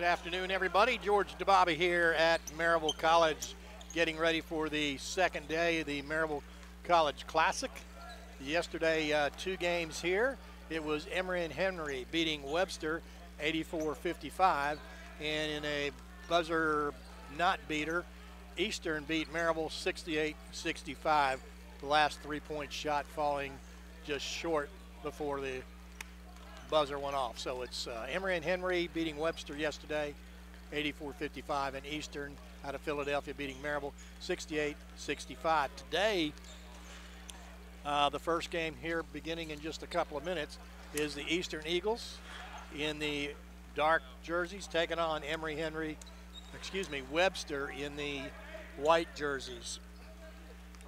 Good afternoon, everybody. George DeBobby here at Maryville College, getting ready for the second day of the Maryville College Classic. Yesterday, two games here. It was Emory and Henry beating Webster 84-55, and in a buzzer not beater, Eastern beat Maryville 68-65. The last three-point shot falling just short before the buzzer went off. So it's Emory and Henry beating Webster yesterday 84-55, and Eastern out of Philadelphia beating Maryville 68-65. Today, the first game here beginning in just a couple of minutes is the Eastern Eagles in the dark jerseys taking on Webster in the white jerseys.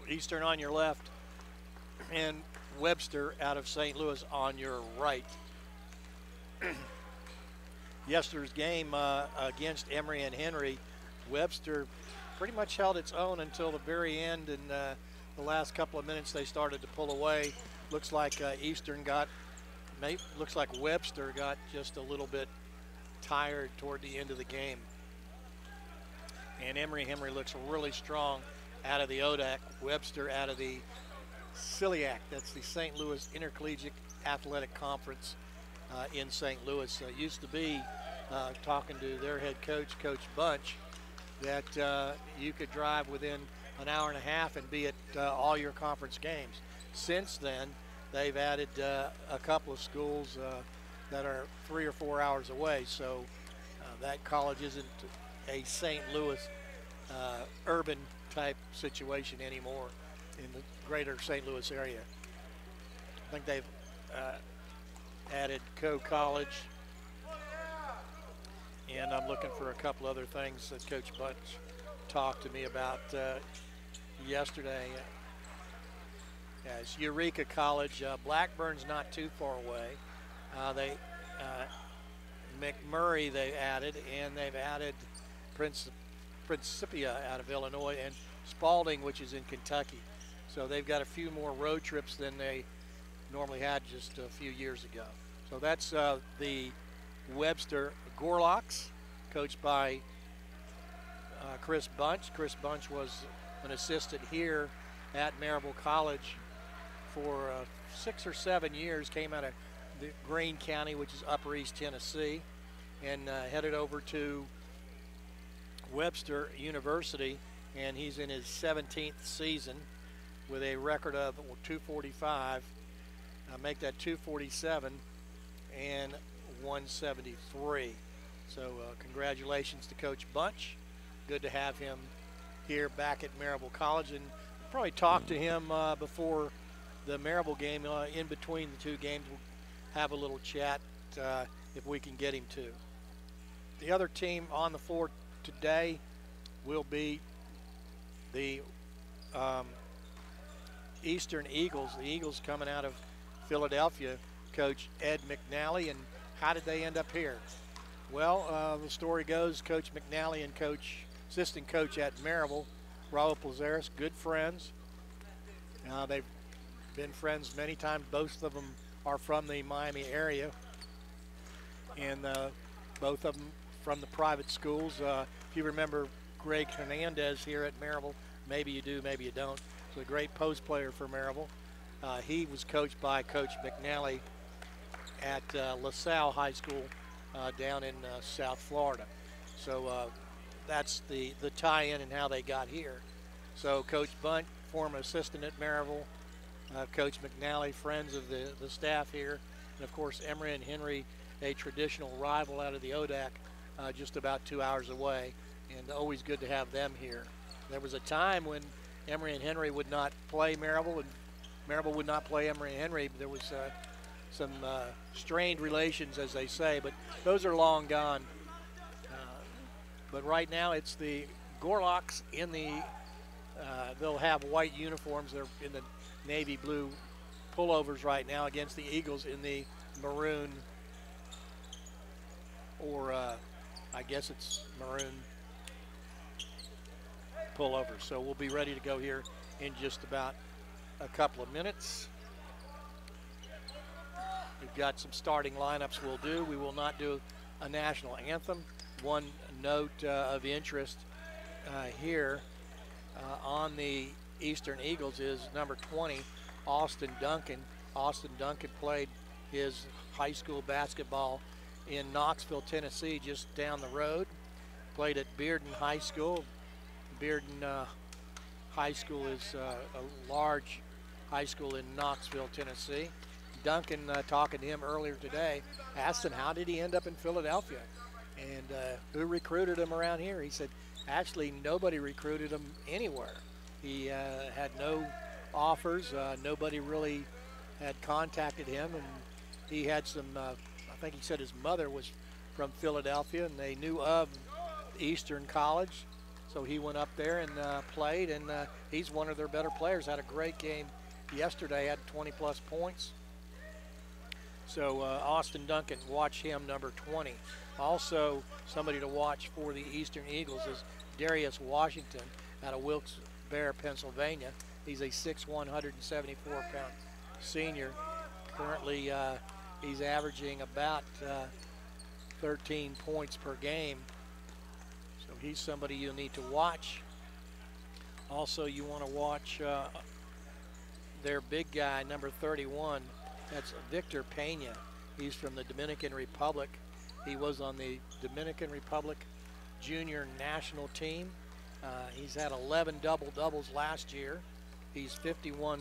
Eastern on your left and Webster out of St. Louis on your right. Yesterday's game against Emory and Henry, Webster pretty much held its own until the very end, and the last couple of minutes they started to pull away. Looks like Webster got just a little bit tired toward the end of the game. And Emory looks really strong out of the ODAC. Webster out of the CILIAC, that's the St. Louis Intercollegiate Athletic Conference in St. Louis. Used to be, talking to their head coach, Coach Bunch, that you could drive within an hour and a half and be at all your conference games. Since then, they've added a couple of schools that are 3 or 4 hours away. So that college isn't a St. Louis urban type situation anymore in the greater St. Louis area. I think they've added Co-College, and I'm looking for a couple other things that Coach Bunch talked to me about yesterday. It's Eureka College. Blackburn's not too far away. McMurray they added, and they've added Principia out of Illinois, and Spalding, which is in Kentucky. So they've got a few more road trips than they normally had just a few years ago. So that's the Webster Gorlocks, coached by Chris Bunch. Chris Bunch was an assistant here at Maryville College for 6 or 7 years, came out of the Greene County, which is Upper East Tennessee, and headed over to Webster University, and he's in his 17th season with a record of 245. Make that 247 and 173. So congratulations to Coach Bunch. Good to have him here back at Maryville College, and probably talk to him before the Maryville game. In between the two games, we'll have a little chat if we can get him to. The other team on the floor today will be the Eastern Eagles. The Eagles coming out of Philadelphia, Coach Ed McNally. And how did they end up here? Well, the story goes Coach McNally and assistant coach at Maryville, Raul Plazares, good friends. They've been friends many times. Both of them are from the Miami area, and both of them from the private schools. If you remember Greg Hernandez here at Maryville, maybe you do, maybe you don't. He's a great post player for Maryville. He was coached by Coach McNally at LaSalle High School down in South Florida. So that's the tie-in and how they got here. So Coach Bunt, former assistant at Maryville, Coach McNally, friends of the staff here, and of course Emory and Henry, a traditional rival out of the ODAC, just about 2 hours away, and always good to have them here. There was a time when Emory and Henry would not play Maryville, and Maryville would not play Emory and Henry. There was some strained relations, as they say, but those are long gone. But right now it's the Gorlocks in the, they'll have white uniforms. They're in the navy blue pullovers right now against the Eagles in the maroon, or I guess it's maroon pullovers. So we'll be ready to go here in just about a couple of minutes. We've got some starting lineups we'll do. We will not do a national anthem. one note of interest here on the Eastern Eagles is number 20, Austin Duncan. Austin Duncan played his high school basketball in Knoxville, Tennessee, just down the road. Played at Bearden High School. Bearden High School is a large high school in Knoxville, Tennessee. Duncan, talking to him earlier today, asked him how did he end up in Philadelphia and who recruited him around here. He said actually nobody recruited him anywhere. He had no offers. Nobody really had contacted him, and he had some, I think he said his mother was from Philadelphia and they knew of Eastern College. So he went up there and played, and he's one of their better players. Had a great game yesterday, had 20-plus points. So Austin Duncan, watch him, number 20. Also, somebody to watch for the Eastern Eagles is Darius Washington out of Wilkes-Barre, Pennsylvania. He's a 6'1", 174-pound senior. Currently, he's averaging about 13 points per game. So he's somebody you'll need to watch. Also, you want to watch their big guy, number 31. That's Victor Pena. He's from the Dominican Republic. He was on the Dominican Republic junior national team. He's had 11 double-doubles last year. He's 51%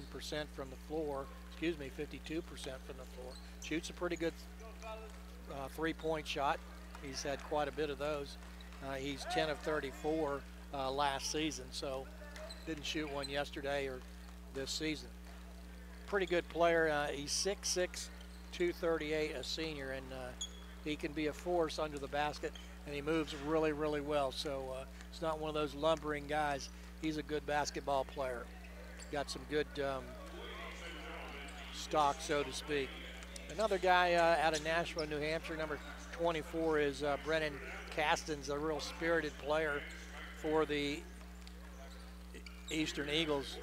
from the floor. Excuse me, 52% from the floor. Shoots a pretty good three-point shot. He's had quite a bit of those. He's 10 of 34 last season, so didn't shoot one yesterday or this season. Pretty good player. He's 6'6", 238, a senior, and he can be a force under the basket, and he moves really, really well. So it's not one of those lumbering guys. He's a good basketball player. Got some good stock, so to speak. Another guy out of Nashville, New Hampshire, number 24 is Brennan Castens, a real spirited player for the Eastern Eagles.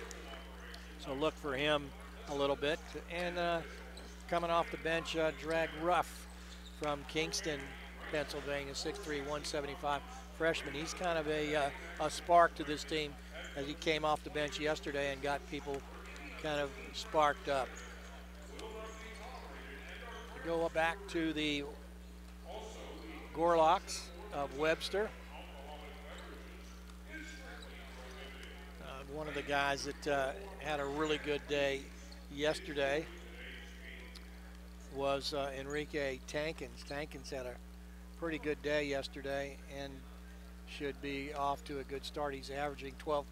So look for him a little bit. And coming off the bench, Drag Ruff from Kingston, Pennsylvania, 6'3", 175 freshman. He's kind of a spark to this team as he came off the bench yesterday and got people kind of sparked up. Go back to the Gorlocks of Webster. One of the guys that had a really good day yesterday was Enrique Tankins. Tankins had a pretty good day yesterday and should be off to a good start. He's averaging 12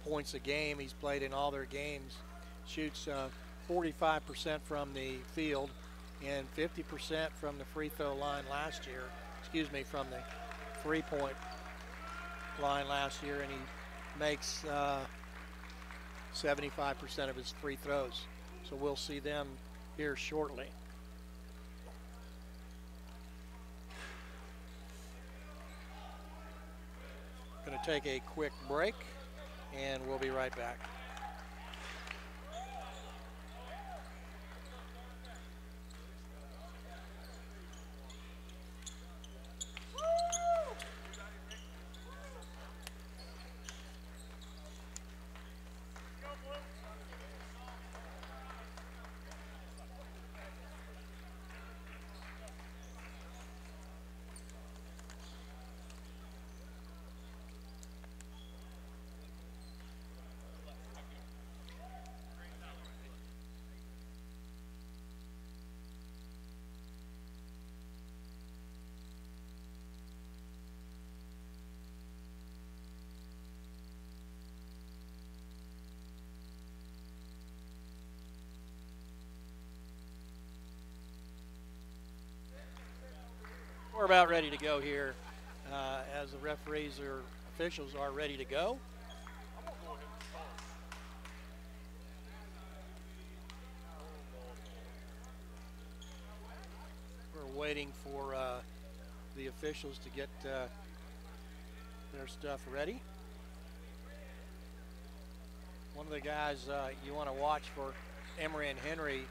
points a game. He's played in all their games. Shoots 45% from the field and 50% from the free throw line last year. Excuse me, from the three-point line last year, and he makes 75% of his free throws. So we'll see them here shortly. Going to take a quick break, and we'll be right back. We're about ready to go here as the referees or officials are ready to go. We're waiting for the officials to get their stuff ready. One of the guys you want to watch for Emory and Henry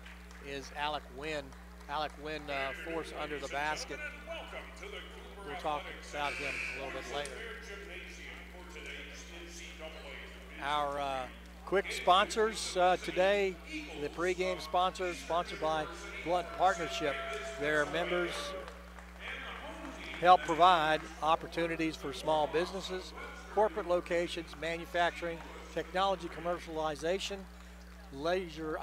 is Alec Wynn. Alec Wynn forced under the basket we'll talk about him a little bit later. Our quick sponsors today, the pregame sponsors, sponsored by Blunt Partnership. Their members help provide opportunities for small businesses, corporate locations, manufacturing, technology commercialization, leisure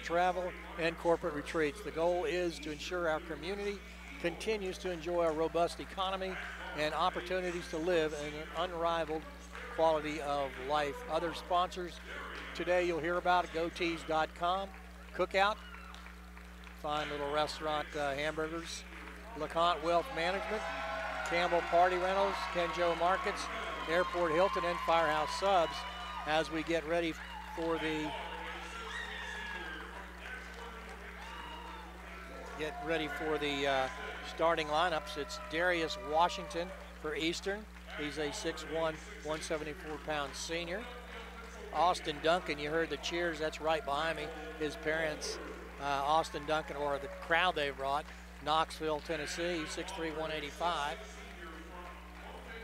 travel, and corporate retreats. The goal is to ensure our community continues to enjoy a robust economy and opportunities to live in an unrivaled quality of life. Other sponsors today you'll hear about at gotees.com, Cookout, fine little restaurant, hamburgers, LeConte Wealth Management, Campbell Party Rentals, Kenjo Markets, Airport Hilton, and Firehouse Subs. As we get ready for the starting lineups, it's Darius Washington for Eastern. He's a 6'1", 174-pound senior. Austin Duncan, you heard the cheers, that's right behind me. His parents, Austin Duncan, or the crowd they brought, Knoxville, Tennessee, 6'3", 185.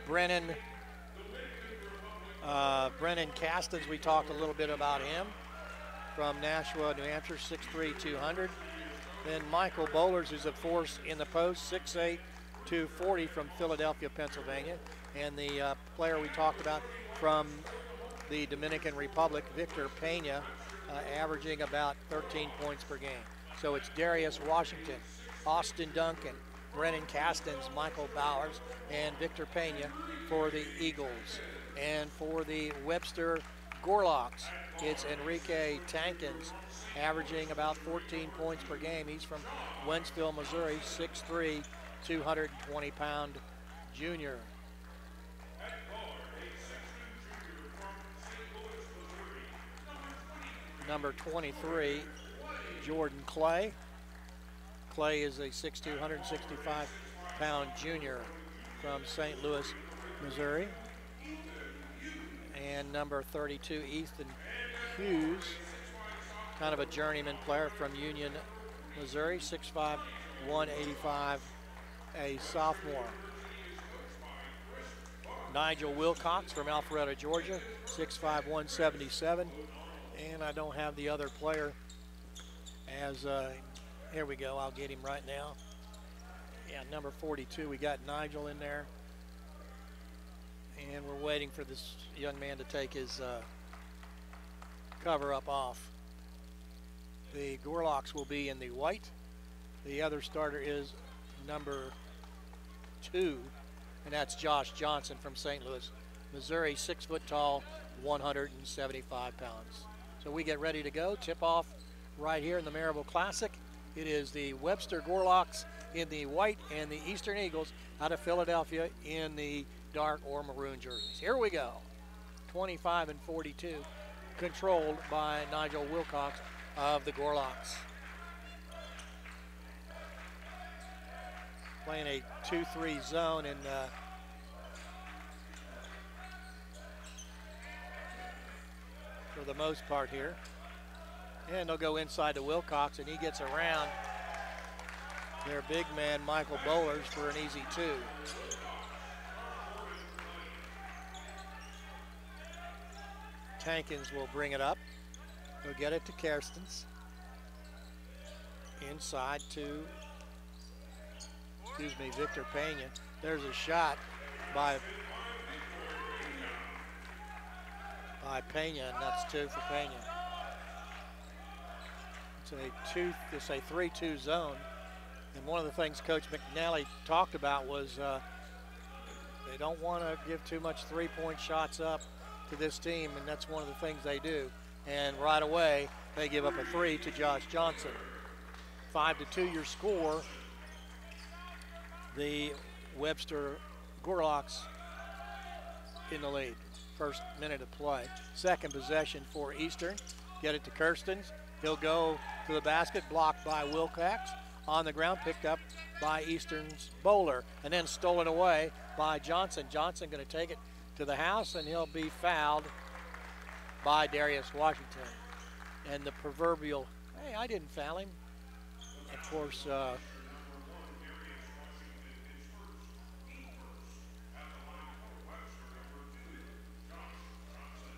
Brennan Castens, we talked a little bit about him, from Nashua, New Hampshire, 6'3", 200. Then Michael Bowlers, who's a force in the post, 6'8", 240 from Philadelphia, Pennsylvania. And the player we talked about from the Dominican Republic, Victor Pena, averaging about 13 points per game. So it's Darius Washington, Austin Duncan, Brennan Castens, Michael Bowers, and Victor Pena for the Eagles. And for the Webster Gorlocks, it's Enrique Tankins, averaging about 14 points per game. He's from Wentzville, Missouri, 6'3", 220-pound junior. Number 23, Jordan Clay. Clay is a 6'2", 165-pound junior from St. Louis, Missouri. And number 32, Ethan Hughes, kind of a journeyman player from Union, Missouri, 6'5", 185, a sophomore. Nigel Wilcox from Alpharetta, Georgia, 6'5", 177. And I don't have the other player as, here we go, I'll get him right now. Yeah, number 42, we got Nigel in there. And we're waiting for this young man to take his cover up off. The Gorlocks will be in the white. The other starter is number 2, and that's Josh Johnson from St. Louis, Missouri, 6 foot tall, 175 pounds. So we get ready to go. Tip off right here in the Maryville Classic. It is the Webster Gorlocks in the white and the Eastern Eagles out of Philadelphia in the dark or maroon jerseys. Here we go. 25 and 42, controlled by Nigel Wilcox of the Gorlocks. Playing a 2-3 zone, and for the most part here. And they'll go inside to Wilcox, and he gets around their big man, Michael Bowlers, for an easy 2. Tankins will bring it up. He'll get it to Kerstens. Inside to, Victor Pena. There's a shot by Pena, and that's 2 for Pena. It's a 3-2 zone. And one of the things Coach McNally talked about was they don't want to give too much three-point shots up to this team, and that's one of the things they do. And right away, they give up a 3 to Josh Johnson. 5-2 your score. The Webster Gorlocks in the lead. First minute of play. Second possession for Eastern. Get it to Kerstens. He'll go to the basket, blocked by Wilcox. On the ground, picked up by Eastern's Bowler, and then stolen away by Johnson. Johnson going to take it to the house, and he'll be fouled by Darius Washington. And the proverbial, hey, I didn't foul him. Of course,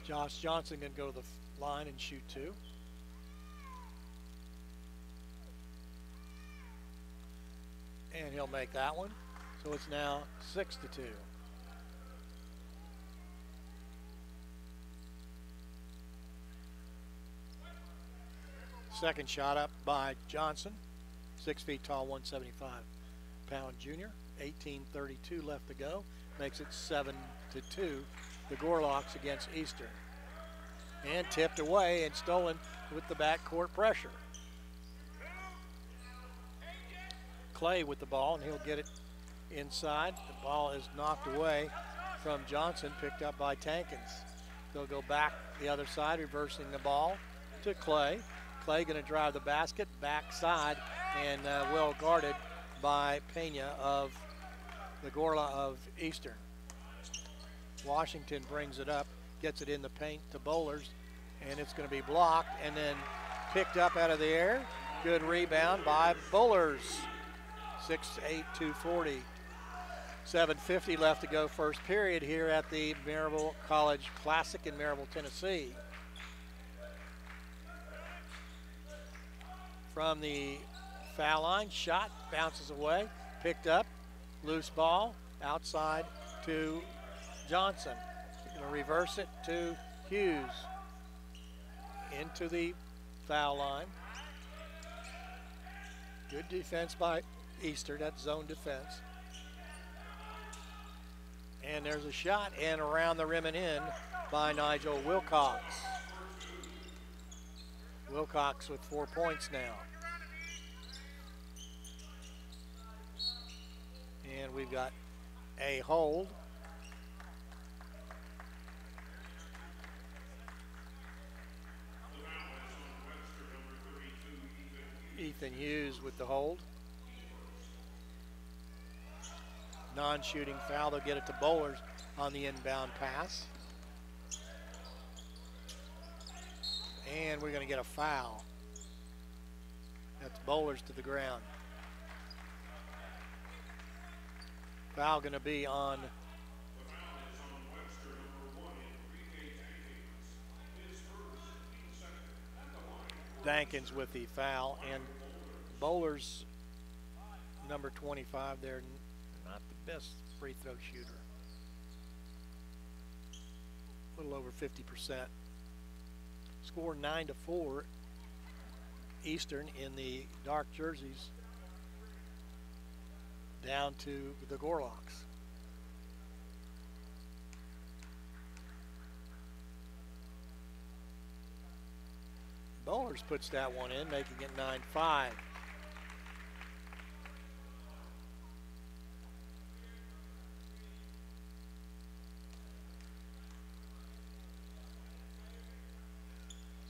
Josh Johnson going to go to the line and shoot 2. And he'll make that one. So it's now 6-2. Second shot up by Johnson, 6 feet tall, 175-pound junior. 18:32 left to go. Makes it 7-2. The Gorlocks against Eastern. And tipped away and stolen with the backcourt pressure. Clay with the ball, and he'll get it inside. The ball is knocked away from Johnson, picked up by Tankins. They'll go back the other side, reversing the ball to Clay. Clay going to drive the basket backside, and well guarded by Pena of the Gorla of Eastern. Washington brings it up, gets it in the paint to Bowlers, and it's going to be blocked and then picked up out of the air. Good rebound by Bowlers. 6'8", 240. 7:50 left to go first period here at the Maryville College Classic in Maryville, Tennessee. From the foul line, shot, bounces away, picked up, loose ball, outside to Johnson. Going to reverse it to Hughes. Into the foul line. Good defense by Eastern, that's zone defense. And there's a shot, and around the rim and in by Nigel Wilcox. Wilcox with 4 points now. And we've got a hold. Ethan Hughes with the hold. Non-shooting foul. They'll get it to Bowlers on the inbound pass. And we're going to get a foul. That's Bowlers to the ground. Foul going to be on Dankins with the foul, and Bowlers, number 25 there, not the best free throw shooter. A little over 50%. Score 9-4. Eastern in the dark jerseys down to the Gorlocks. Bowlers puts that one in, making it 9-5.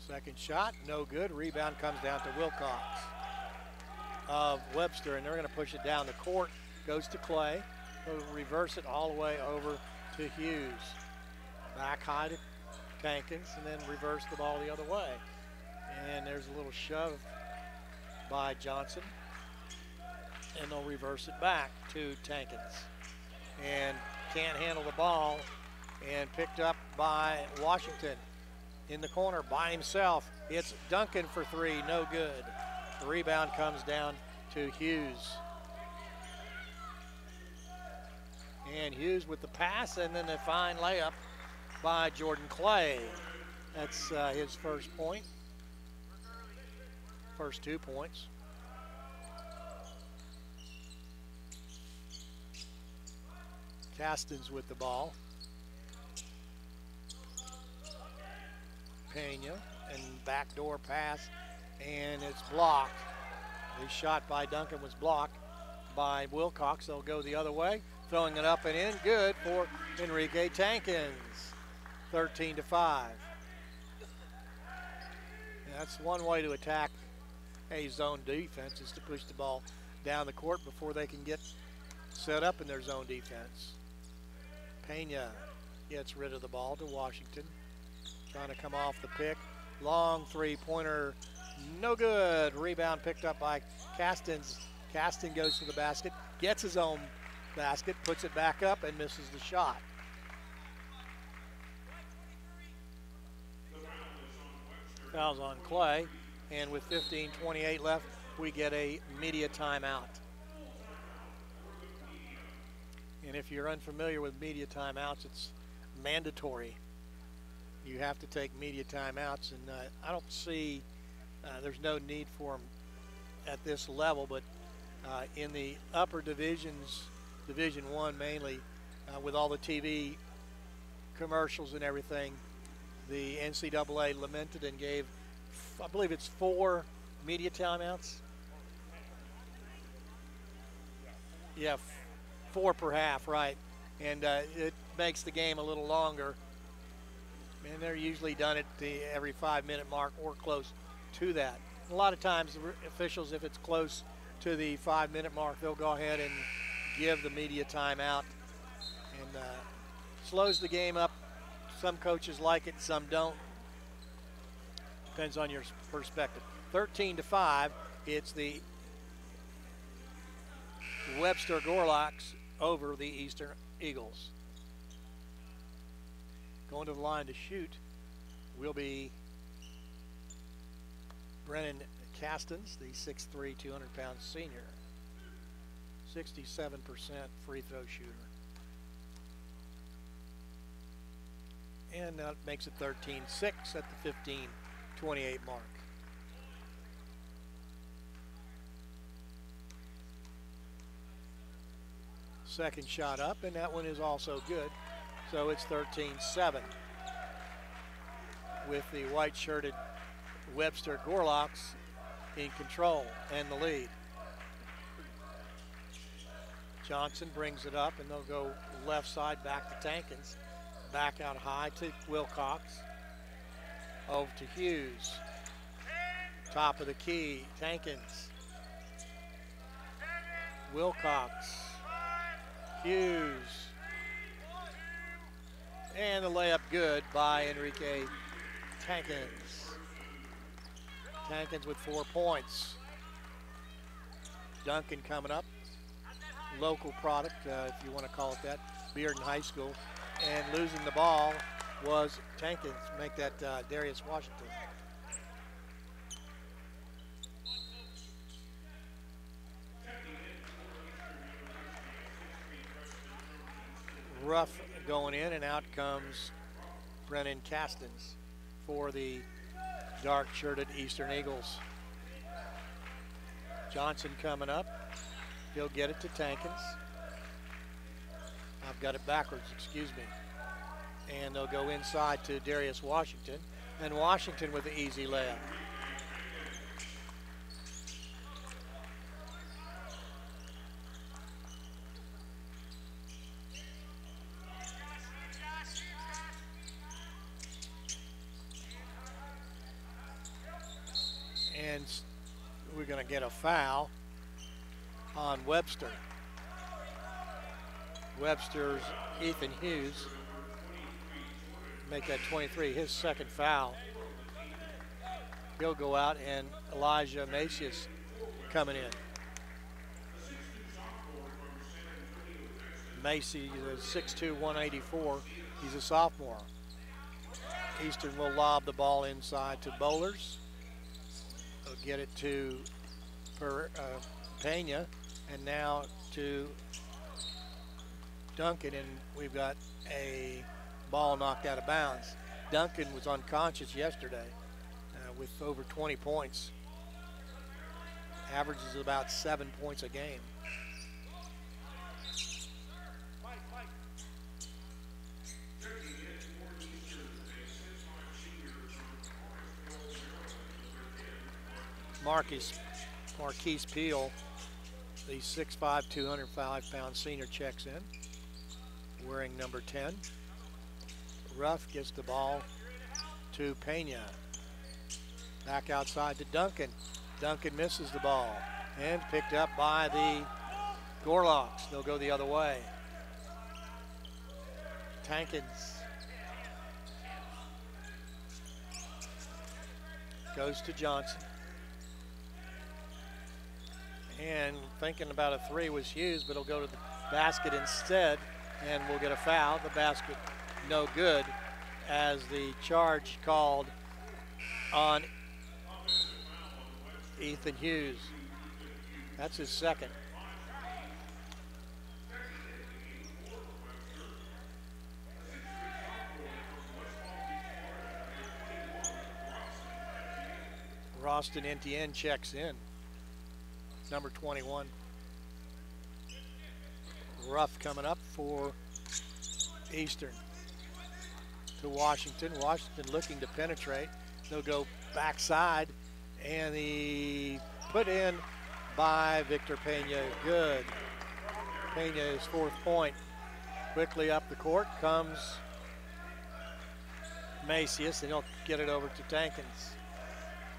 Second shot, no good. Rebound comes down to Wilcox of Webster, and they're going to push it down the court. Goes to Clay. He'll reverse it all the way over to Hughes. Back high to Tankins, and then reverse the ball the other way. And there's a little shove by Johnson, and they'll reverse it back to Tankins. And can't handle the ball, and picked up by Washington. In the corner by himself. It's Duncan for three, no good. The rebound comes down to Hughes. And Hughes with the pass, and then a fine layup by Jordan Clay. That's his first point. First 2 points. Castens with the ball. Pena, and backdoor pass, and it's blocked. The shot by Duncan was blocked by Wilcox. They'll go the other way, throwing it up and in. Good for Enrique Tankins. 13-5. That's one way to attack a zone defense, is to push the ball down the court before they can get set up in their zone defense. Pena gets rid of the ball to Washington. Trying to come off the pick. Long three-pointer, no good. Rebound picked up by Castens. Caston goes to the basket, gets his own basket, puts it back up, and misses the shot. Fouls on Clay. And with 15:28 left, we get a media timeout. And if you're unfamiliar with media timeouts, it's mandatory. You have to take media timeouts, and I don't see there's no need for them at this level, but in the upper divisions, Division I mainly, with all the TV commercials and everything, the NCAA lamented and gave, I believe it's 4 media timeouts. Yeah, 4 per half, right. And it makes the game a little longer. And they're usually done at the every 5-minute mark or close to that. A lot of times the officials, if it's close to the 5-minute mark, they'll go ahead and give the media timeout, and slows the game up. Some coaches like it, some don't. Depends on your perspective. 13-5, it's the Webster Gorlocks over the Eastern Eagles. Going to the line to shoot will be Brennan Castens, the 6'3", 200-pound senior. 67% free throw shooter. And that makes it 13-6 at the 15:28 mark. Second shot up, and that one is also good. So it's 13-7 with the white-shirted Webster Gorlocks in control and the lead. Johnson brings it up, and they'll go left side back to Tankins. Back out high to Wilcox. Over to Hughes. Top of the key, Tankins. Wilcox. Hughes. And the layup good by Enrique Tankins. Tankins with 4 points. Duncan coming up. Local product, if you want to call it that, Bearden High School. And losing the ball was Tankins. Make that Darius Washington. Rough going in, and out comes Brennan Castens for the dark-shirted Eastern Eagles. Johnson coming up. He'll get it to Tankins. I've got it backwards, excuse me. And they'll go inside to Darius Washington. And Washington with the easy layup. And we're going to get a foul on Webster. Webster's Ethan Hughes. Make that 23, his second foul. He'll go out, and Elijah Macias coming in. Macy is 6'2", 184. He's a sophomore. Eastern will lob the ball inside to Bowlers. They'll get it to Pena, and now to Duncan, and we've got a ball knocked out of bounds. Duncan was unconscious yesterday with over 20 points. Averages about 7 points a game. Marquise Peel, the 6'5", 205-pound senior, checks in, wearing number 10. Ruff gets the ball to Pena. Back outside to Duncan. Duncan misses the ball and picked up by the Gorlocks. They'll go the other way. Tankins goes to Johnson. And thinking about a three was Hughes, but he'll go to the basket instead, and we'll get a foul. The basket no good, as the charge called on Ethan Hughes. That's his second. Roston Etienne checks in, number 21. Ruff coming up for Eastern. To Washington. Washington looking to penetrate. They'll go backside, and the put in by Victor Pena. Good. Pena's fourth point. Quickly up the court comes Macias, and he'll get it over to Tankins.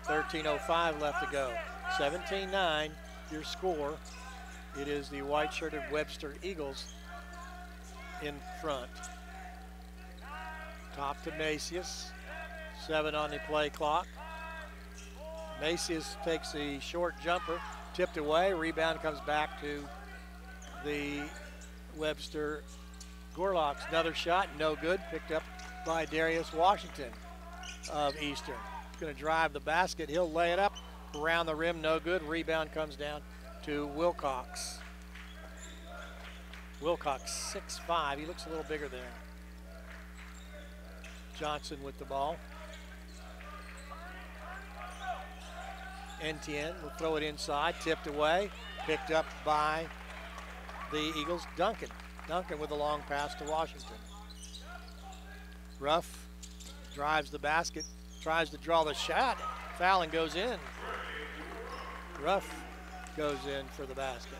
13:05 left to go. 17-9, your score. It is the white-shirted Webster Eagles in front. Top to Macias. 7 on the play clock. Macias takes the short jumper, tipped away. Rebound comes back to the Webster Gorlocks. Another shot, no good. Picked up by Darius Washington of Eastern. Going to drive the basket. He'll lay it up around the rim, no good. Rebound comes down to Wilcox. Wilcox 6'5". He looks a little bigger there. Johnson with the ball. Etienne will throw it inside, tipped away, picked up by the Eagles. Duncan with a long pass to Washington. Ruff drives the basket, tries to draw the shot. Foul and goes in. Ruff goes in for the basket.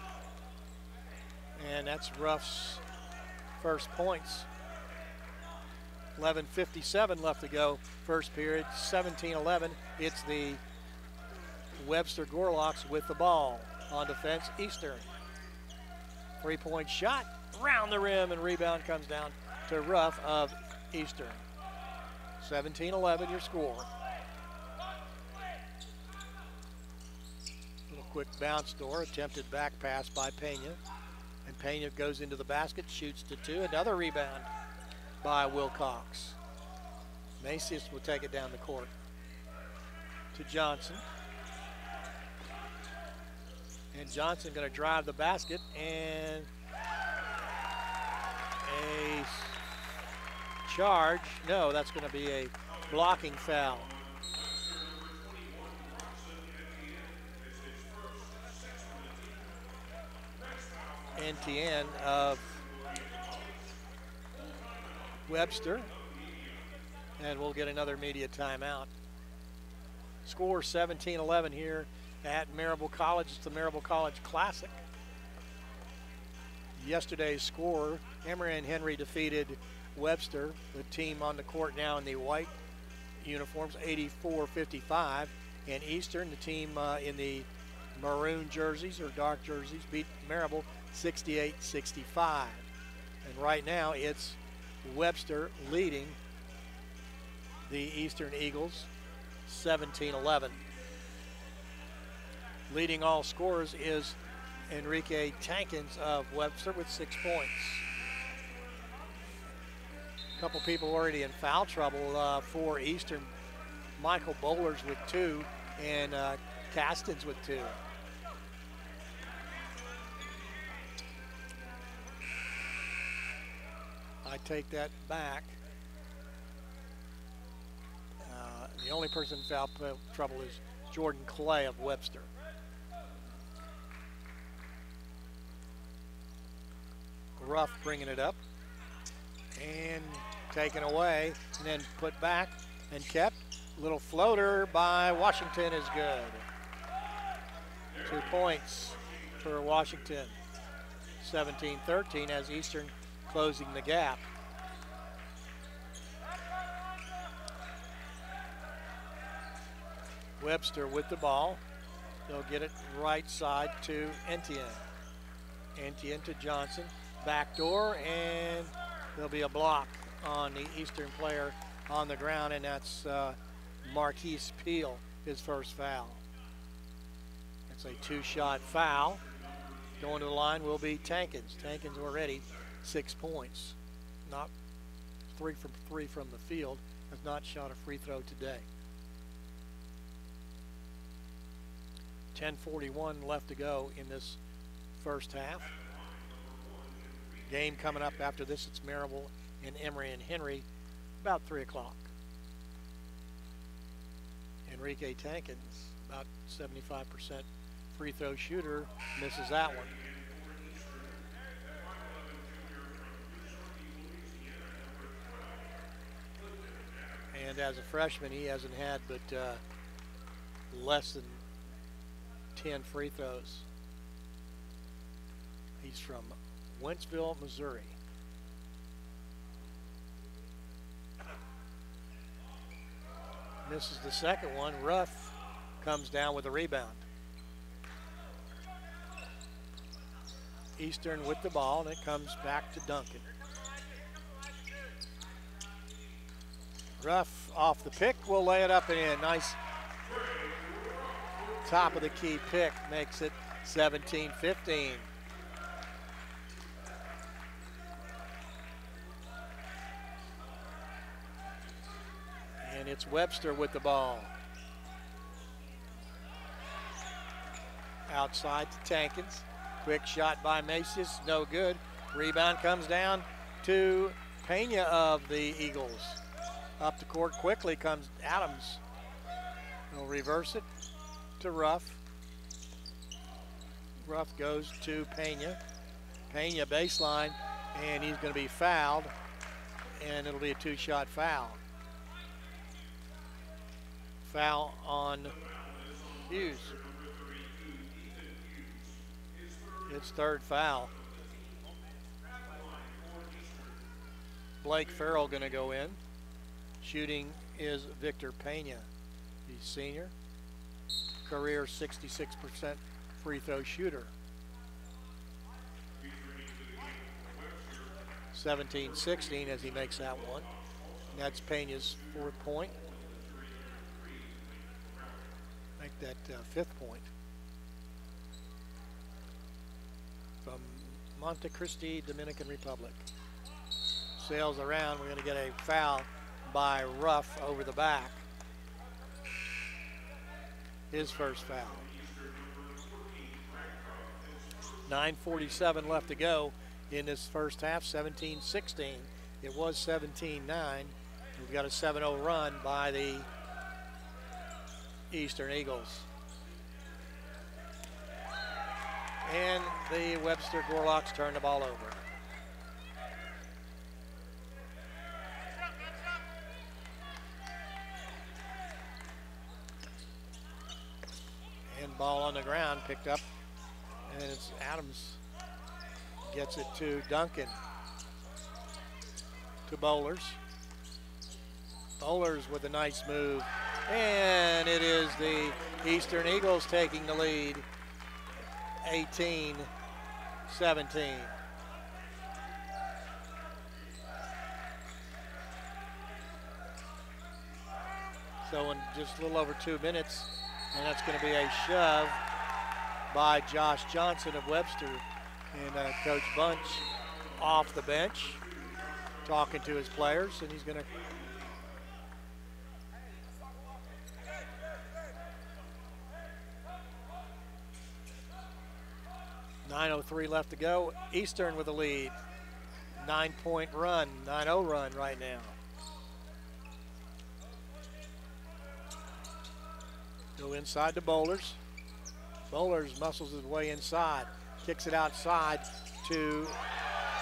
And that's Ruff's first points. 11:57 left to go, first period, 17-11. It's the Webster Gorlocks with the ball. On defense, Eastern. Three-point shot, round the rim, and rebound comes down to Ruff of Eastern. 17-11 your score. Little quick bounce door, attempted back pass by Pena. And Pena goes into the basket, shoots to two. Another rebound by Wilcox. Macias will take it down the court to Johnson. And Johnson going to drive the basket, and a charge. No, that's going to be a blocking foul. Etienne of Webster, and we'll get another media timeout. Score 17-11 here at Maryville College. It's the Maryville College Classic. Yesterday's score, Emory and Henry defeated Webster, the team on the court now in the white uniforms, 84-55. And Eastern, the team in the maroon jerseys or dark jerseys, beat Maryville 68-65. And right now it's Webster leading the Eastern Eagles 17-11. Leading all scorers is Enrique Tankins of Webster with 6 points. A couple people already in foul trouble for Eastern. Michael Bowlers with 2 and Castens with 2. I take that back. The only person in foul trouble is Jordan Clay of Webster. Ruff bringing it up and taken away and then put back and kept. Little floater by Washington is good. 2 points for Washington. 17-13 as Eastern closing the gap. Webster with the ball. They'll get it right side to Etienne. Etienne to Johnson. Backdoor, and there'll be a block on the Eastern player on the ground, and that's Marquise Peel, his first foul. It's a 2-shot foul. Going to the line will be Tankins. Tankins already 6 points. Not 3 from the field. Has not shot a free throw today. 10:41 left to go in this first half. Game coming up after this, it's Maryville and Emory and Henry, about 3 o'clock. Enrique Tankins, about 75% free throw shooter, misses that one. And as a freshman, he hasn't had but less than 10 free throws. He's from Wentzville, Missouri. Misses the second one. Ruff comes down with a rebound. Eastern with the ball, and it comes back to Duncan. Ruff off the pick, will lay it up and in. Nice top of the key pick, makes it 17-15. And it's Webster with the ball. Outside to Tankins. Quick shot by Macias, no good. Rebound comes down to Pena of the Eagles. Up the court quickly comes Adams. He'll reverse it to Ruff. Ruff goes to Pena. Pena baseline, and he's going to be fouled, and it'll be a two-shot foul. Foul on Hughes. It's third foul. Blake Farrell going to go in. Shooting is Victor Pena. He's senior. Career 66% free throw shooter. 17-16 as he makes that one. And that's Pena's fourth point. Make that fifth point. From Monte Cristi, Dominican Republic. Sails around, we're going to get a foul by Ruff over the back. His first foul. 9:47 left to go in this first half, 17-16. It was 17-9. We've got a 7-0 run by the Eastern Eagles. And the Webster Gorlocks turn the ball over. And ball on the ground, picked up, and it's Adams gets it to Duncan. To Bowlers. Bowlers with a nice move. And it is the Eastern Eagles taking the lead, 18-17. So in just a little over 2 minutes, and that's going to be a shove by Josh Johnson of Webster. And Coach Bunch off the bench, talking to his players, and he's going to .903 left to go. Eastern with the lead. 9-point run, 9-0 run right now. Go inside to Bowlers. Bowlers muscles his way inside. Kicks it outside to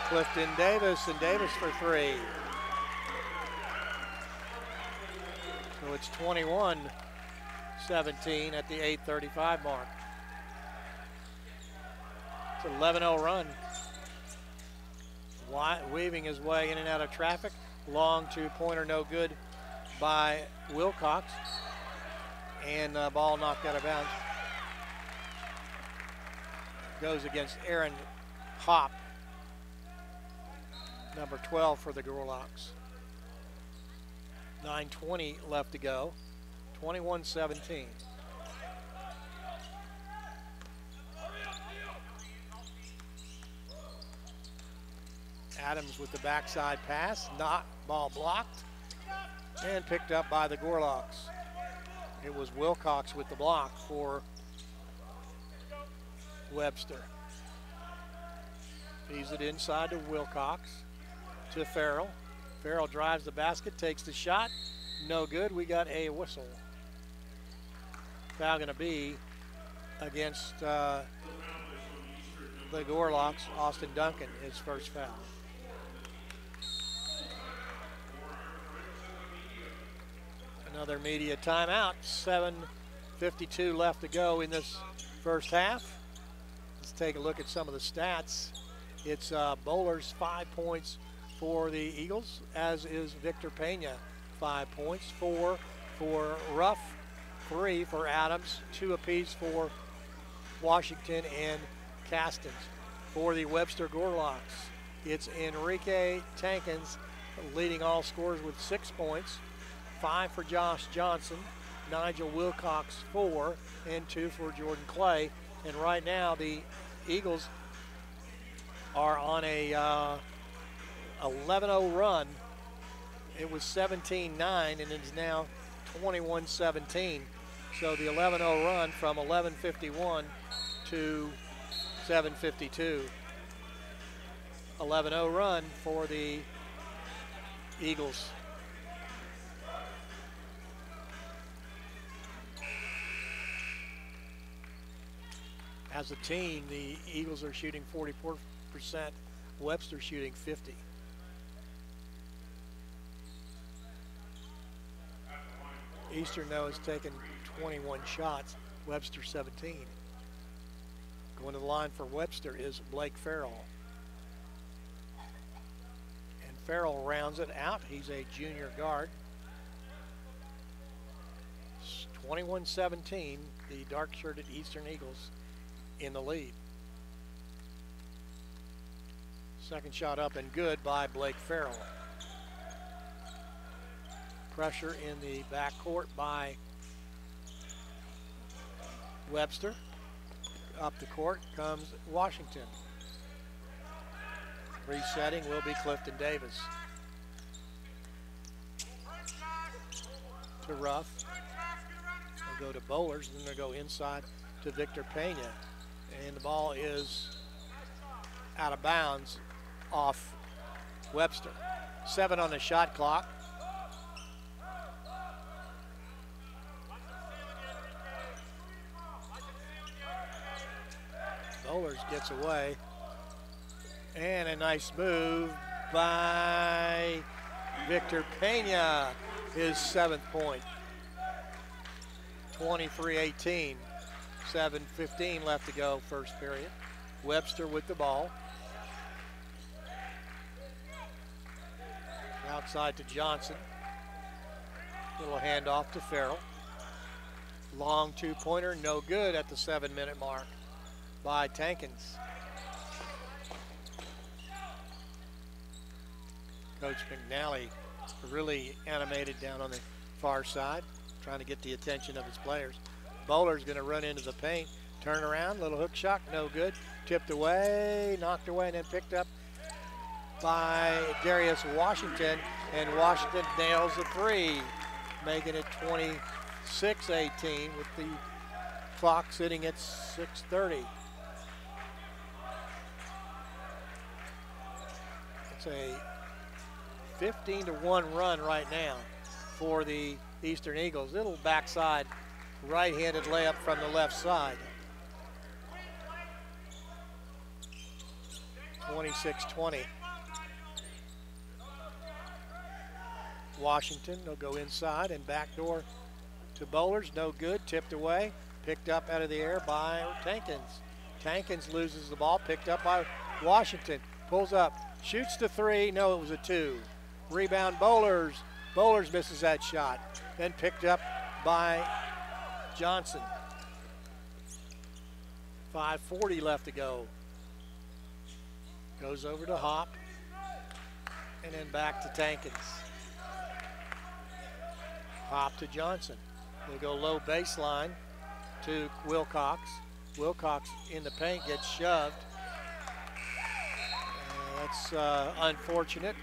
Clifton Davis, and Davis for three. So it's 21-17 at the 8:35 mark. It's an 11-0 run. Weaving his way in and out of traffic. Long two-pointer, no good by Wilcox. And ball knocked out of bounds. Goes against Aaron Hopp, number 12 for the Gorlocks. 9:20 left to go. 21-17. Adams with the backside pass, not ball blocked, and picked up by the Gorlocks. It was Wilcox with the block for Webster. Feeds it inside to Wilcox, to Farrell. Farrell drives the basket, takes the shot. No good. We got a whistle. Foul going to be against the Gorlocks. Austin Duncan, his first foul. Another media timeout. 7:52 left to go in this first half. Let's take a look at some of the stats. It's Bowlers 5 points for the Eagles, as is Victor Pena, 5 points. 4 for Ruff, 3 for Adams, 2 apiece for Washington and Castens. For the Webster Gorlocks, it's Enrique Tankins leading all scorers with 6 points. 5 for Josh Johnson, Nigel Wilcox 4, and 2 for Jordan Clay. And right now the Eagles are on a 11-0 run. It was 17-9 and it is now 21-17. So the 11-0 run from 11:51 to 7:52. 11-0 run for the Eagles. As a team, the Eagles are shooting 44%, Webster shooting 50%. Eastern, though, has taken 21 shots, Webster 17. Going to the line for Webster is Blake Farrell. And Farrell rounds it out. He's a junior guard. 21-17, the dark-shirted Eastern Eagles in the lead. Second shot up and good by Blake Farrell. Pressure in the backcourt by Webster. Up the court comes Washington. Resetting will be Clifton Davis. To Ruff. They'll go to Bowlers, then they'll go inside to Victor Pena. And the ball is out of bounds off Webster. 7 on the shot clock. Bowlers gets away. And a nice move by Victor Pena, his 7th point. 23-18. 7:15 left to go, first period. Webster with the ball. Outside to Johnson. Little handoff to Farrell. Long two-pointer, no good at the 7-minute mark by Tankins. Coach McNally really animated down on the far side, trying to get the attention of his players. Bowler's going to run into the paint, turn around, little hook shot, no good. Tipped away, knocked away, and then picked up by Darius Washington, and Washington nails the 3, making it 26-18 with the clock sitting at 6:30. It's a 15-1 run right now for the Eastern Eagles. Little backside right-handed layup from the left side. 26-20. Washington, they'll go inside and backdoor to Bowlers. No good, tipped away. Picked up out of the air by Tankins. Tankins loses the ball, picked up by Washington. Pulls up, shoots the 3. No, it was a 2. Rebound Bowlers. Bowlers misses that shot. Then picked up by Johnson. 5:40 left to go. Goes over to Hop. And then back to Tankins. Hop to Johnson. We'll go low baseline to Wilcox. Wilcox in the paint gets shoved. That's unfortunate.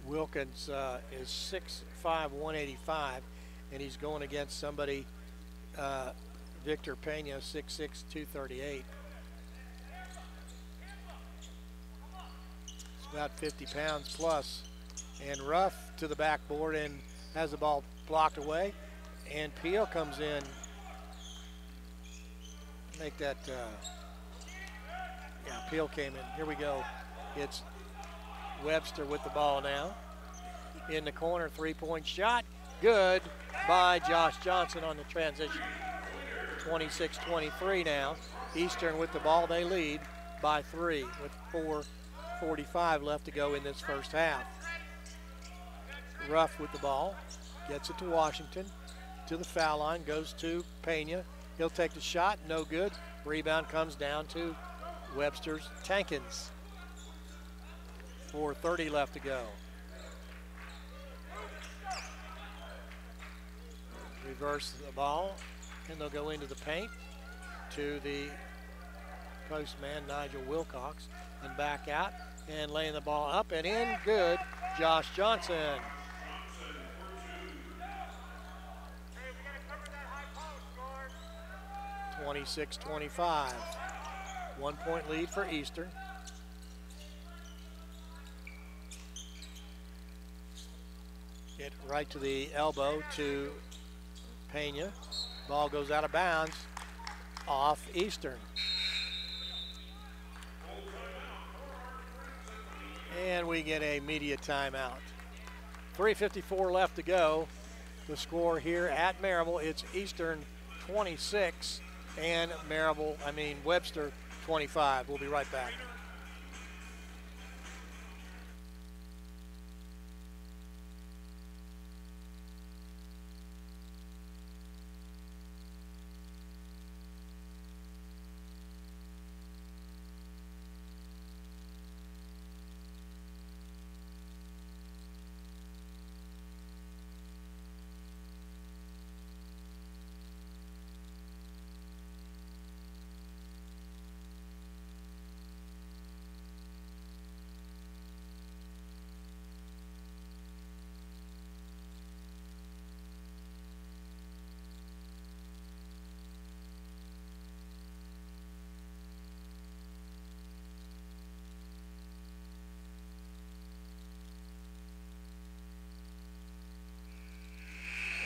Wilkins is 6'5", 185, and he's going against somebody, Victor Pena, 6'6", 238. It's about 50 pounds plus. And Ruff to the backboard and has the ball blocked away. And Peel comes in. Make that, yeah, Peel came in. Here we go. It's Webster with the ball now. In the corner, three-point shot. Good by Josh Johnson on the transition. 26-23 now. Eastern with the ball. They lead by 3 with 4:45 left to go in this first half. Ruff with the ball. Gets it to Washington. To the foul line. Goes to Pena. He'll take the shot. No good. Rebound comes down to Webster's Tankins. 4:30 left to go. Reverse the ball, and they'll go into the paint to the postman, Nigel Wilcox, and back out, and laying the ball up and in. Good, Josh Johnson. Hey, 26-25. 1 point lead for Eastern. Get right to the elbow to Pena. Ball goes out of bounds off Eastern. And we get a media timeout. 3:54 left to go. The score here at Maryville, it's Eastern 26 and Webster 25. We'll be right back.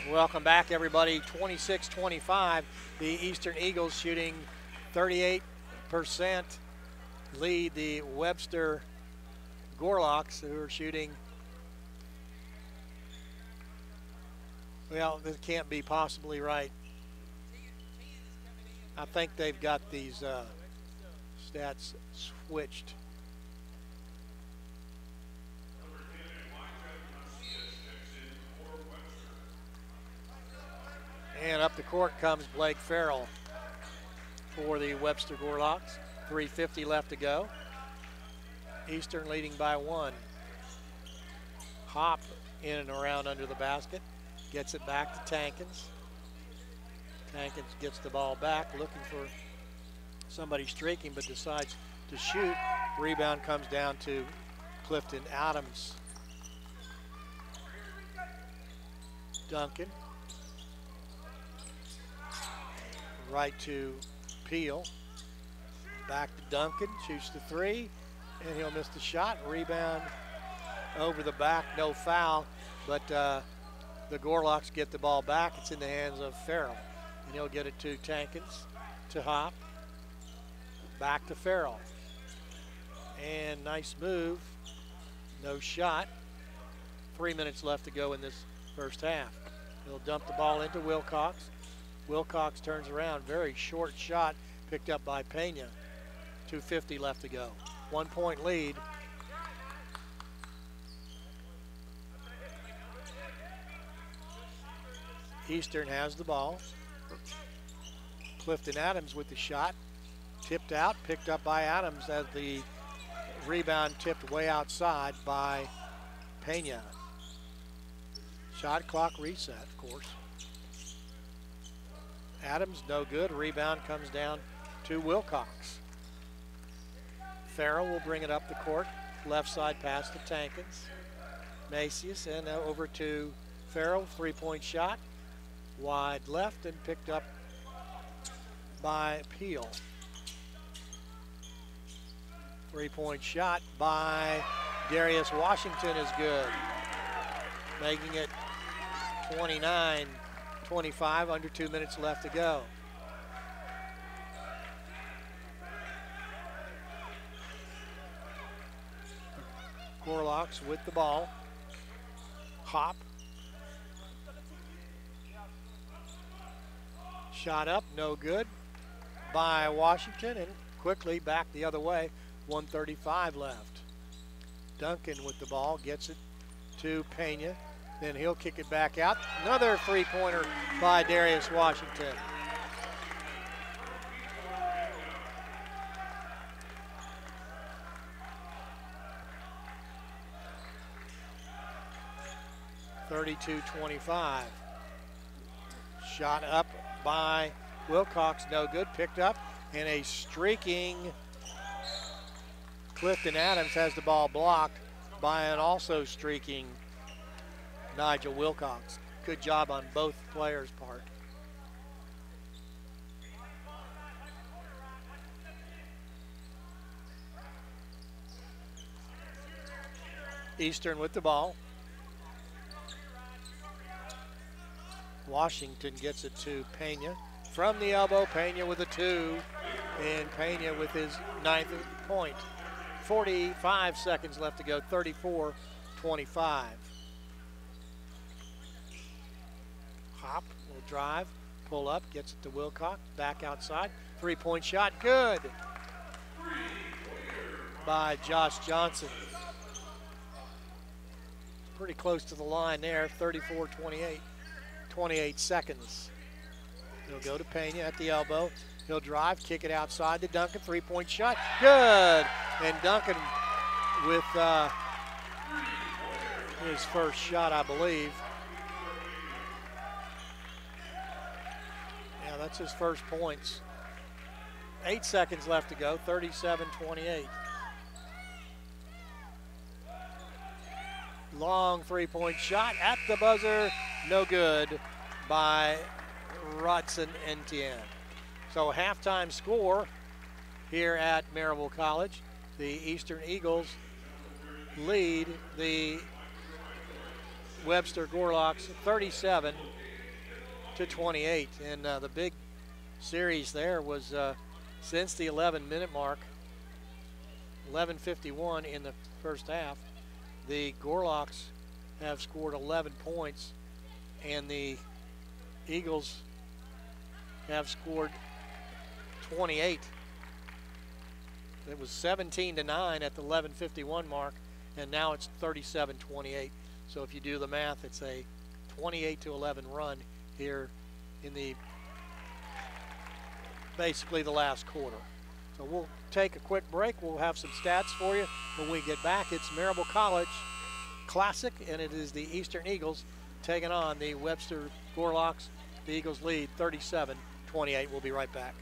Welcome back, everybody. 26-25. The Eastern Eagles shooting 38%. Lead the Webster Gorlocks, who are shooting, well, this can't be possibly right. I think they've got these stats switched. And up the court comes Blake Farrell for the Webster Gorlocks. 3:50 left to go. Eastern leading by 1. Hop in and around under the basket. Gets it back to Tankins. Tankins gets the ball back, looking for somebody streaking, but decides to shoot. Rebound comes down to Clifton Adams. Duncan. Right to Peel. Back to Duncan. Shoots the 3, and he'll miss the shot. Rebound over the back. No foul, but the Gorlocks get the ball back. It's in the hands of Farrell, and he'll get it to Tankins, to Hop. Back to Farrell. And nice move. No shot. 3 minutes left to go in this first half. He'll dump the ball into Wilcox. Wilcox turns around. Very short shot picked up by Pena. 2:50 left to go. 1 point lead. Eastern has the ball. Clifton Adams with the shot. Tipped out, picked up by Adams as the rebound tipped way outside by Pena. Shot clock reset, of course. Adams, no good. Rebound comes down to Wilcox. Farrell will bring it up the court. Left side pass to Tankins. Macias, and over to Farrell, three-point shot. Wide left and picked up by Peel. Three-point shot by Darius Washington is good, making it 29-25, under 2 minutes left to go. Gorlocks with the ball. Hop. Shot up, no good by Washington, and quickly back the other way. 1:35 left. Duncan with the ball, gets it to Pena. Then he'll kick it back out. Another three-pointer by Darius Washington. (32-25). Shot up by Wilcox, no good. Picked up, and a streaking Clifton Adams has the ball blocked by an also streaking Nigel Wilcox. Good job on both players' part. Eastern with the ball. Washington gets it to Pena. From the elbow, Pena with a two, and Pena with his 9th point. 45 seconds left to go, 34-25. Hop will drive, pull up, gets it to Wilcox, back outside. Three-point shot, good by Josh Johnson. Pretty close to the line there, 34-28, 28 seconds. He'll go to Pena at the elbow. He'll drive, kick it outside to Duncan, three-point shot, good! And Duncan with his first shot, I believe. Yeah, that's his first points. 8 seconds left to go, 37-28. Long three-point shot at the buzzer, no good by Rodson Etienne. So halftime score here at Maryville College. The Eastern Eagles lead the Webster Gorlocks 37-28. And the big series there was since the 11-minute mark, 11:51 in the first half, the Gorlocks have scored 11 points, and the Eagles have scored 28. It was 17-9 at the 11:51 mark, and now it's 37-28. So if you do the math, it's a 28-11 run here in the basically the last quarter. So we'll take a quick break. We'll have some stats for you when we get back. It's Maryville College Classic, and it is the Eastern Eagles taking on the Webster Gorlocks. The Eagles lead 37-28. We'll be right back.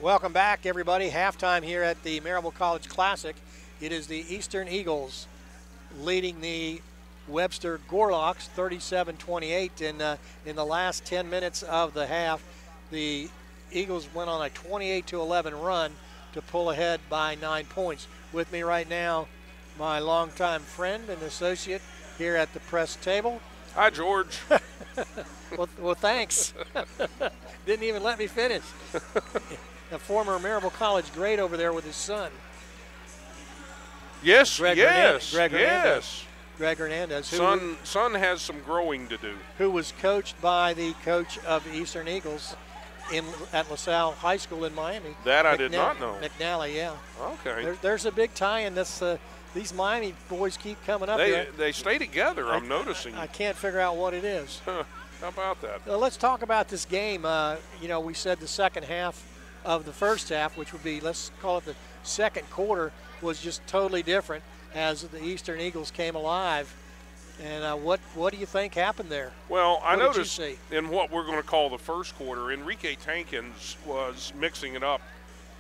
Welcome back, everybody. Halftime here at the Maryville College Classic. It is the Eastern Eagles leading the Webster Gorlocks 37-28. In the last 10 minutes of the half, the Eagles went on a 28-11 run to pull ahead by 9 points. With me right now, my longtime friend and associate here at the press table. Hi, George. well, thanks. Didn't even let me finish. A former Maryville College great over there with his son. Yes, Greg Hernandez. Son has some growing to do. Who was coached by the coach of the Eastern Eagles at LaSalle High School in Miami. That I did not know. McNally, yeah. Okay. There's a big tie in this. These Miami boys keep coming up here. They stay together, I'm noticing. I can't figure out what it is. How about that? Let's talk about this game. We said the second half of the first half, which would be, let's call it the second quarter, was just totally different as the Eastern Eagles came alive. And what do you think happened there? Well, I noticed in what we're going to call the first quarter, Enrique Tankins was mixing it up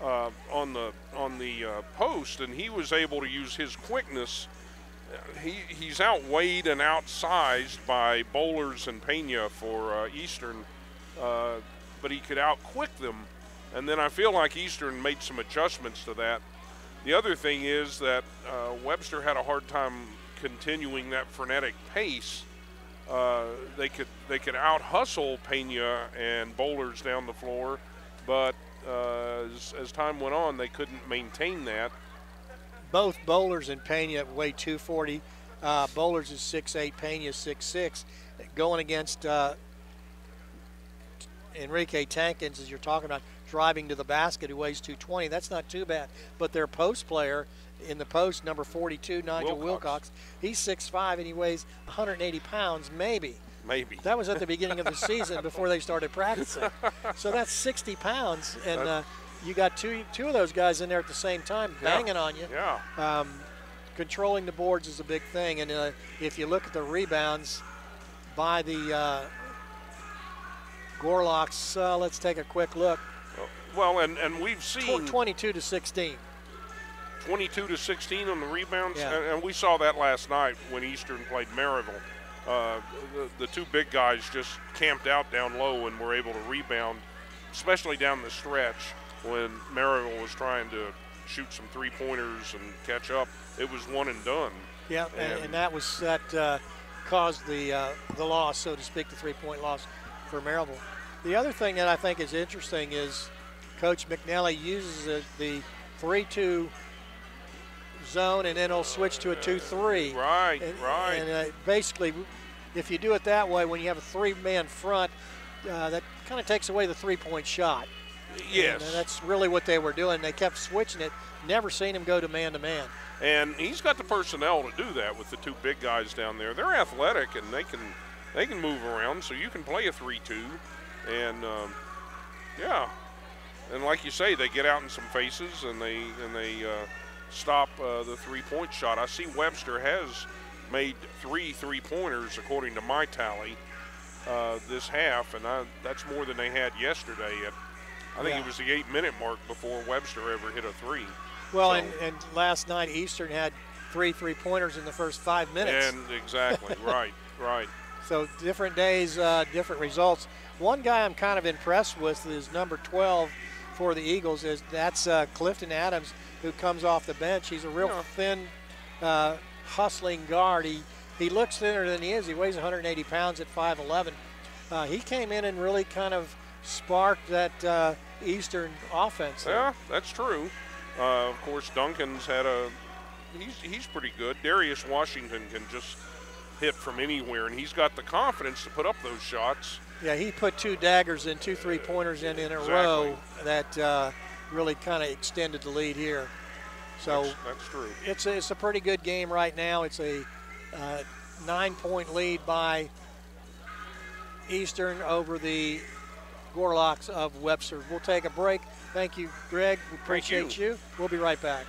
on the post, and he was able to use his quickness. He's outweighed and outsized by Bowlers and Pena for Eastern, but he could outquick them. And then I feel like Eastern made some adjustments to that. The other thing is that Webster had a hard time continuing that frenetic pace. They could out-hustle Pena and Bowlers down the floor, but as time went on, they couldn't maintain that. Both Bowlers and Pena weigh 240. Bowlers is 6'8", Pena is 6'6". Going against Enrique Tankins, as you're talking about, driving to the basket, who weighs 220. That's not too bad. But their post player in the post, number 42, Nigel Wilcox, he's 6'5", and he weighs 180 pounds, maybe. That was at the beginning of the season before they started practicing. So that's 60 pounds, and you got two of those guys in there at the same time banging on you. Yeah. Controlling the boards is a big thing, and if you look at the rebounds by the Gorlocks, let's take a quick look. Well, and we've seen 22-16. 22-16 on the rebounds, yeah. And we saw that last night when Eastern played Maryville. The two big guys just camped out down low and were able to rebound, especially down the stretch when Maryville was trying to shoot some three-pointers and catch up. It was one and done. Yeah, and that caused the loss, so to speak, the three-point loss for Maryville. The other thing that I think is interesting is Coach McNally uses the 3-2 zone, and then he'll switch to a 2-3. Right. And basically, if you do it that way, when you have a three-man front, that kind of takes away the three-point shot. Yes. And that's really what they were doing. They kept switching it. Never seen him go to man-to-man. And he's got the personnel to do that with the two big guys down there. They're athletic, and they can move around, so you can play a 3-2. And, yeah. And like you say, they get out in some faces, and they stop the three-point shot. I see Webster has made 3 3-pointers according to my tally this half, and that's more than they had yesterday. I think it was the 8-minute mark before Webster ever hit a 3. Well, so, and last night Eastern had 3 3-pointers in the first 5 minutes. And exactly, right. So different days, different results. One guy I'm kind of impressed with is number 12 for the Eagles. That's Clifton Adams, who comes off the bench. He's a real thin, hustling guard. He looks thinner than he is. He weighs 180 pounds at 5'11". He came in and really kind of sparked that Eastern offense. Yeah, that's true. Of course, Duncan's had he's pretty good. Darius Washington can just hit from anywhere, and he's got the confidence to put up those shots. Yeah, he put 2 daggers and 2 3-pointers in a row that really kind of extended the lead here. So that's true. It's a pretty good game right now. It's a 9-point lead by Eastern over the Gorlocks of Webster. We'll take a break. Thank you, Greg. We appreciate you. We'll be right back.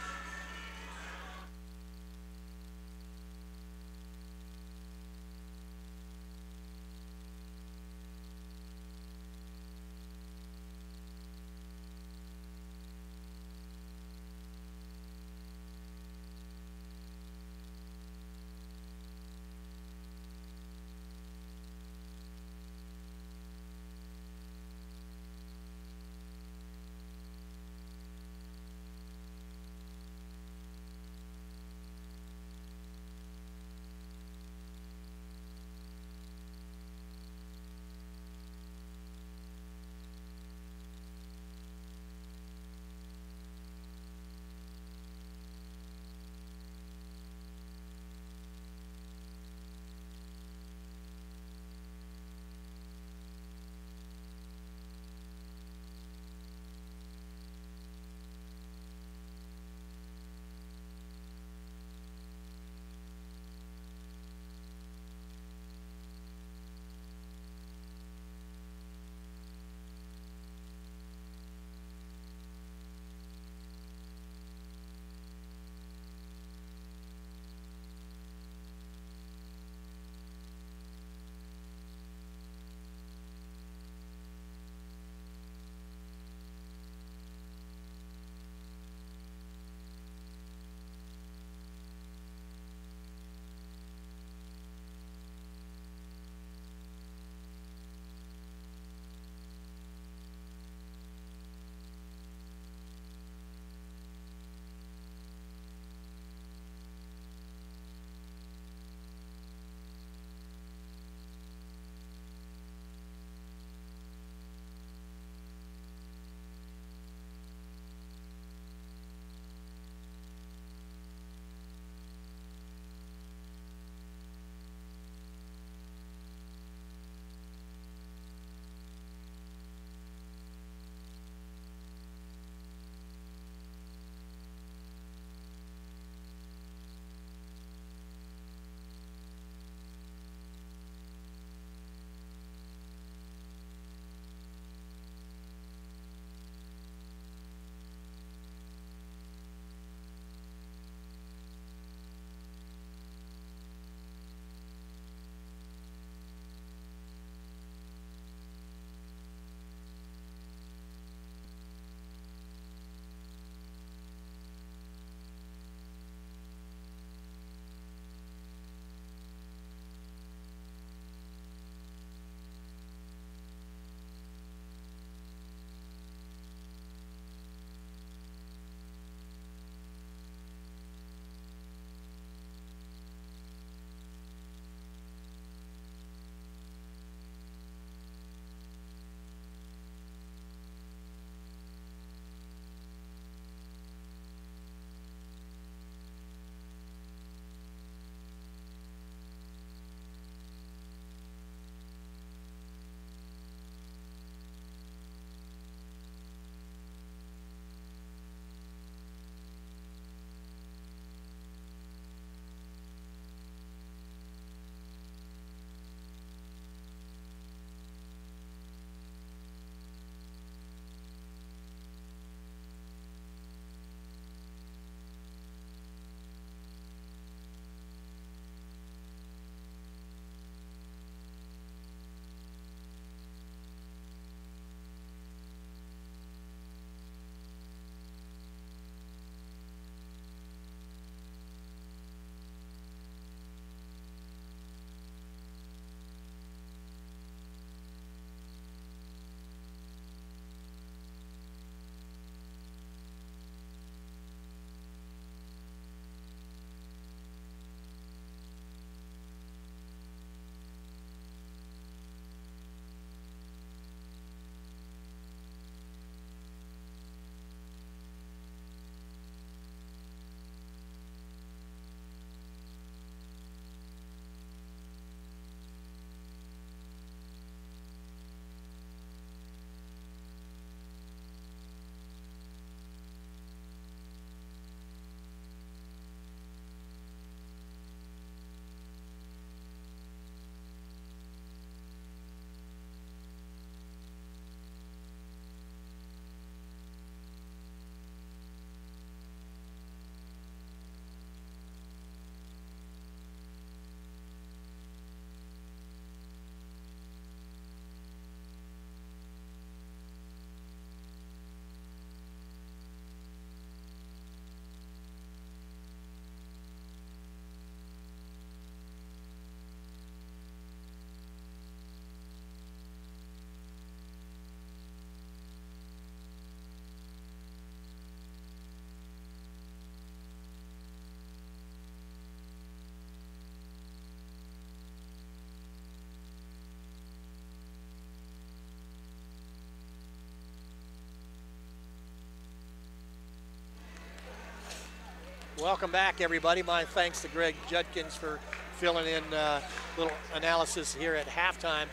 Welcome back, everybody. My thanks to Greg Judkins for filling in a little analysis here at halftime.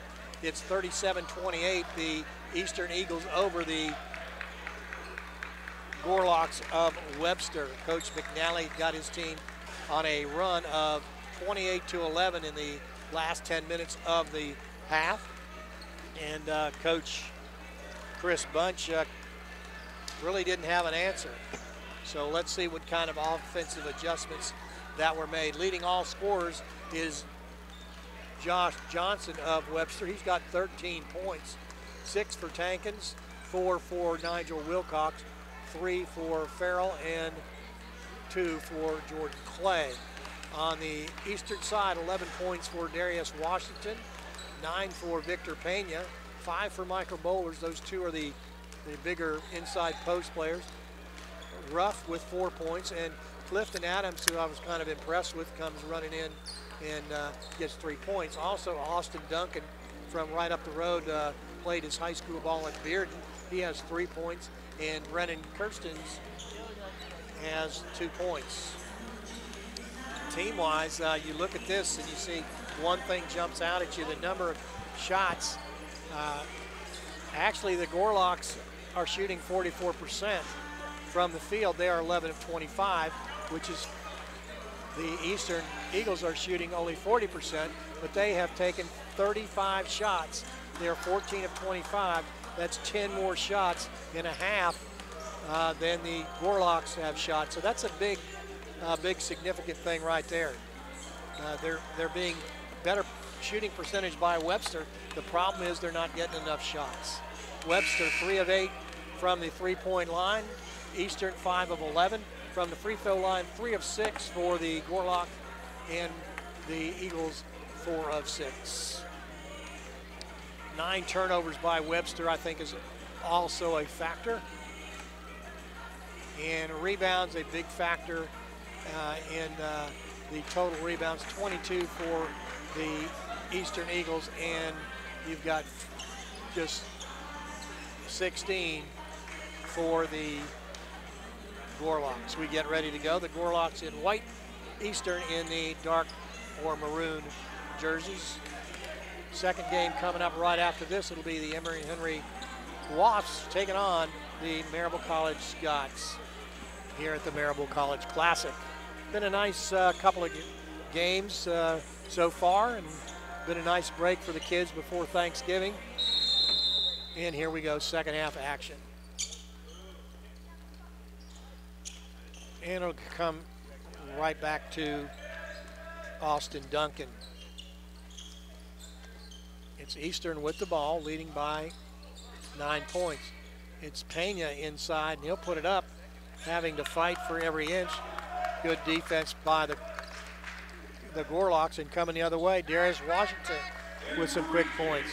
It's 37-28, the Eastern Eagles over the Gorlocks of Webster. Coach McNally got his team on a run of 28-11 in the last 10 minutes of the half. And Coach Chris Bunch really didn't have an answer. So let's see what kind of offensive adjustments that were made. Leading all scorers is Josh Johnson of Webster. He's got 13 points, 6 for Tankins, 4 for Nigel Wilcox, 3 for Farrell, and 2 for Jordan Clay. On the eastern side, 11 points for Darius Washington, 9 for Victor Pena, 5 for Michael Bowlers. Those two are the bigger inside post players. Ruff with 4 points, and Clifton Adams, who I was kind of impressed with, comes running in and gets 3 points. Also, Austin Duncan from right up the road played his high school ball at Bearden. He has 3 points, and Brennan Kirstens has 2 points. Team-wise, you look at this and you see one thing jumps out at you, the number of shots. Actually, the Gorlocks are shooting 44% from the field. They are 11 of 25, which is the Eastern Eagles are shooting only 40%, but they have taken 35 shots. They're 14 of 25. That's 10 more shots in a half than the Gorlocks have shot. So that's a big significant thing right there. They're being better shooting percentage by Webster. The problem is they're not getting enough shots. Webster 3 of 8 from the 3-point line. Eastern 5 of 11 from the free throw line. 3 of 6 for the Gorlock, and the Eagles 4 of 6. 9 turnovers by Webster, I think, is also a factor. And rebounds, a big factor in the total rebounds. 22 for the Eastern Eagles, and you've got just 16 for the Gorlocks. We get ready to go. The Gorlocks in white, Eastern in the dark or maroon jerseys. Second game coming up right after this. It'll be the Emory Henry Wasps taking on the Maryville College Scots here at the Maryville College Classic. Been a nice couple of games so far, and been a nice break for the kids before Thanksgiving. And here we go, second half action. And it'll come right back to Austin Duncan. It's Eastern with the ball, leading by 9 points. It's Pena inside, and he'll put it up, having to fight for every inch. Good defense by the Gorlocks, and coming the other way, Darius Washington with some quick points.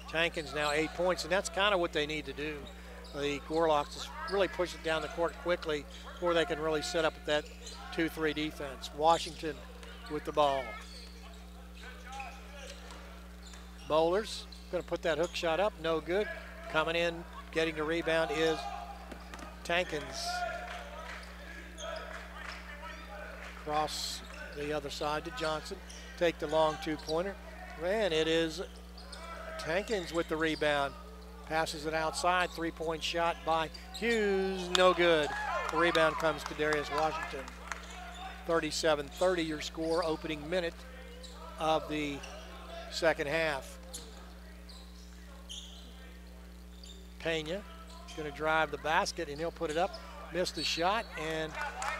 Tankins now 8 points, and that's kind of what they need to do. The Gorlocks is really push it down the court quickly before they can really set up that 2-3 defense. Washington with the ball. Bowlers going to put that hook shot up, no good. Coming in, getting the rebound is Tankins. Cross the other side to Johnson. Take the long 2-pointer. And it is Tankins with the rebound. Passes it outside, 3-point shot by Hughes, no good. The rebound comes to Darius Washington. 37-30 your score, opening minute of the second half. Pena going to drive the basket, and he'll put it up. Missed the shot, and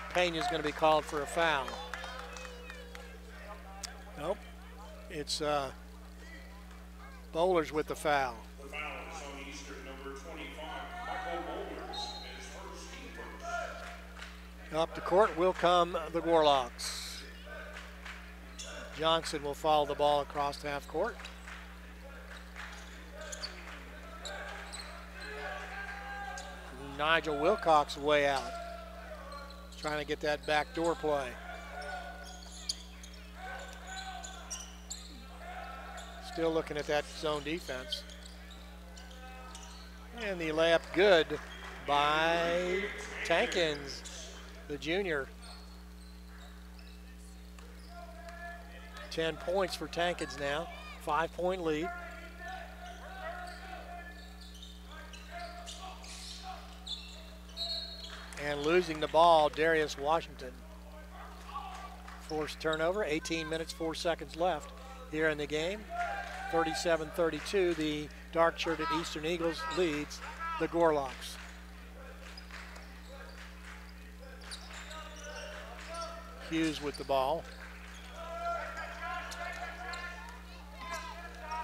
Pena's going to be called for a foul. Nope, it's Bowlers with the foul. The foul is on Eastern, number 25, Michael Bowlers, his first team. Up the court will come the Gorlocks. Johnson will follow the ball across half court. Nigel Wilcox way out, trying to get that backdoor play. Still looking at that zone defense. And the layup good by Tankins, the junior. 10 points for Tankins now, 5-point lead. And losing the ball, Darius Washington. Forced turnover, 18 minutes, 4 seconds left here in the game. 37-32, the dark-shirted Eastern Eagles leads the Gorlocks. Hughes with the ball.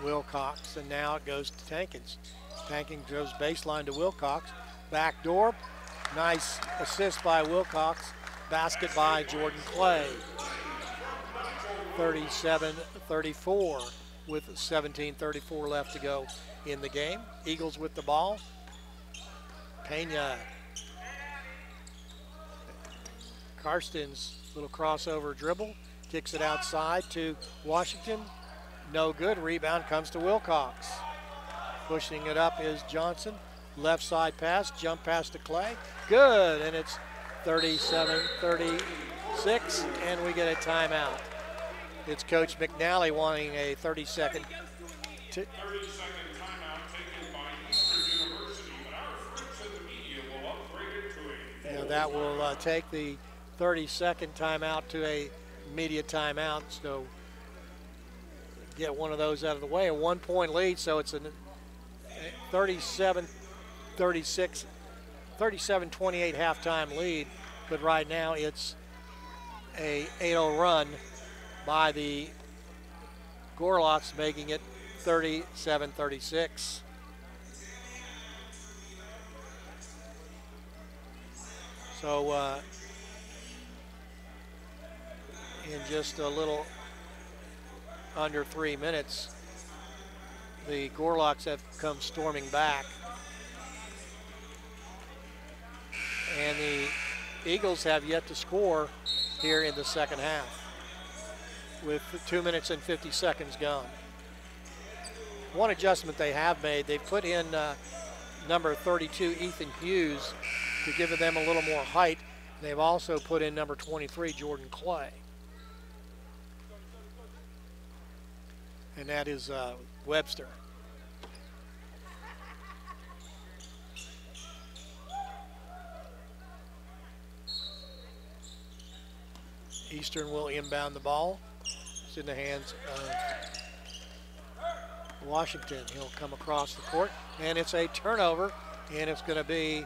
Wilcox, and now it goes to Tankins. Tankins goes baseline to Wilcox. Back door, nice assist by Wilcox. Basket by Jordan Clay. 37-34 with 17:34 left to go in the game. Eagles with the ball. Pena. Karsten's little crossover dribble. Kicks it outside to Washington. No good. Rebound comes to Wilcox. Pushing it up is Johnson. Left side pass, jump pass to Clay. Good, and it's 37-36, and we get a timeout. It's Coach McNally wanting a 30-second. 30-second timeout taken by Eastern University, but our friends in the media will upgrade it to a. And that will take the 30-second timeout to a media timeout. So get one of those out of the way. A 1-point lead, so it's a 37-28 halftime lead. But right now it's a 8-0 run by the Gorlocks, making it 37-36. So in just a little under 3 minutes, the Gorlocks have come storming back. And the Eagles have yet to score here in the second half, with 2 minutes and 50 seconds gone. One adjustment they have made, they've put in number 32, Ethan Hughes, to give them a little more height. They've also put in number 23, Jordan Clay. And that is Webster. Eastern will inbound the ball. It's in the hands of Washington. He'll come across the court, and it's a turnover, and it's going to be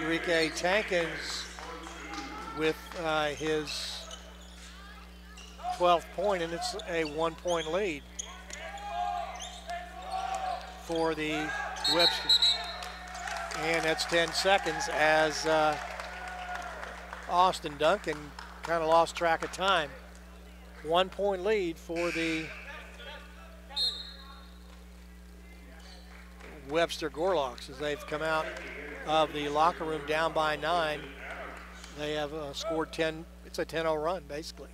Enrique Tankins with his 12th point, and it's a 1-point lead for the Webster. And that's 10 seconds as Austin Duncan kind of lost track of time. 1-point lead for the Webster Gorlocks as they've come out of the locker room down by 9. They have scored 10. It's a 10-0 run, basically.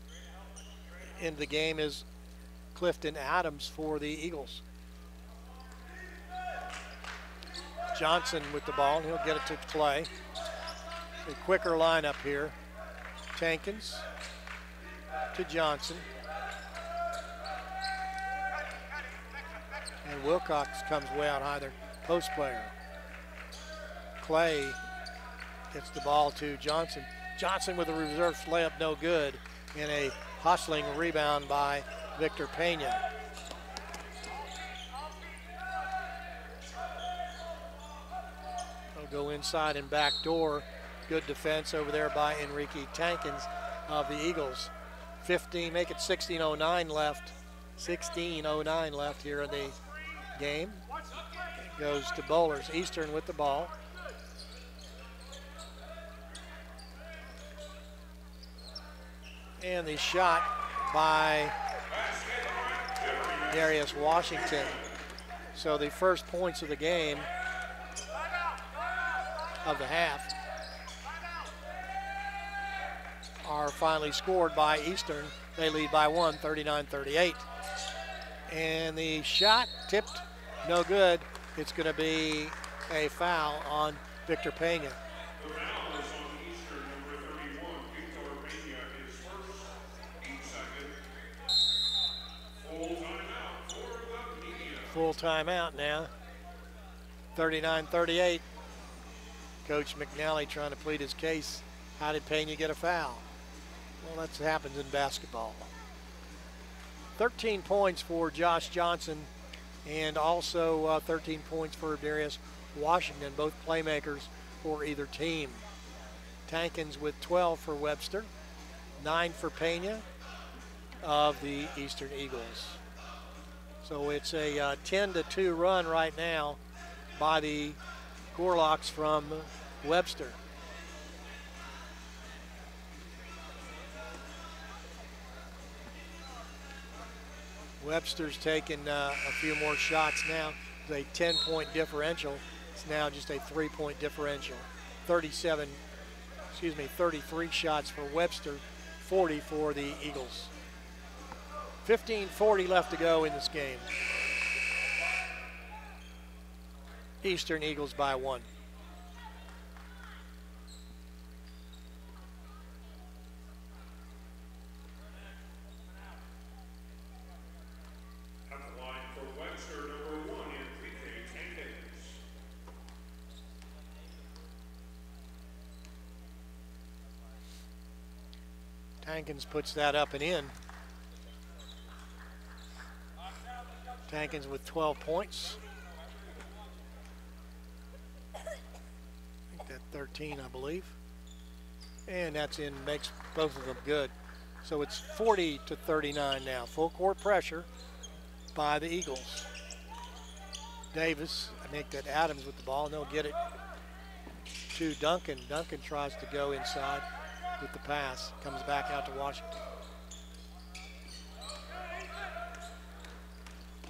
Into the game is Clifton Adams for the Eagles. Johnson with the ball, and he'll get it to Clay. A quicker lineup here. Tankins to Johnson. And Wilcox comes way out high, their post player. Clay gets the ball to Johnson. Johnson with a reverse layup, no good. And a hustling rebound by Victor Pena. They'll go inside and back door. Good defense over there by Enrique Tankins of the Eagles. 15, make it 16:09 left. 16:09 left here in the game. Goes to Bowlers. Eastern with the ball. And the shot by Darius Washington. So the first points of the game of the half are finally scored by Eastern. They lead by 1, 39-38. And the shot tipped, no good. it's going to be a foul on Victor Pena. The foul is on Eastern number 31, Victor Pena, his first, each second. Full timeout for the media. Full timeout now. 39-38. Coach McNally trying to plead his case. How did Pena get a foul? Well, that happens in basketball. 13 points for Josh Johnson, and also 13 points for Darius Washington, both playmakers for either team. Tankins with 12 for Webster, 9 for Pena of the Eastern Eagles. So it's a 10-2 run right now by the Gorlocks from Webster. Webster's taken a few more shots now. It's a 10-point differential. It's now just a 3-point differential. 33 shots for Webster, 40 for the Eagles. 15:40 left to go in this game. Eastern Eagles by 1. Tankins puts that up and in. Tankins with 12 points. I think that 13, I believe. And that's in, makes both of them good. So it's 40-39 now. Full court pressure by the Eagles. Davis, I think that Adams with the ball, and they'll get it to Duncan. Duncan tries to go inside with the pass, comes back out to Washington.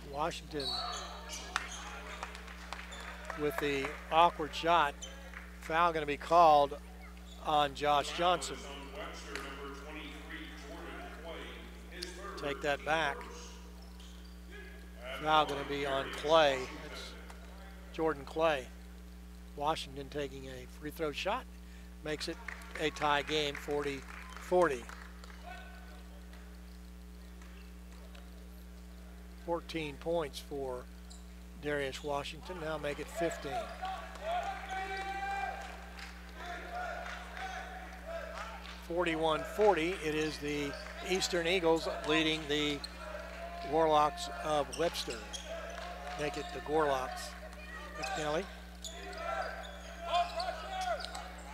Washington with the awkward shot. Foul going to be called on Josh Johnson. Take that back. Foul going to be on Clay. It's Jordan Clay. Washington taking a free throw shot. Makes it a tie game, 40-40. 14 points for Darius Washington. Now make it 15. (41-40). It is the Eastern Eagles leading the Warlocks of Webster. Make it the Gorlocks. McNally.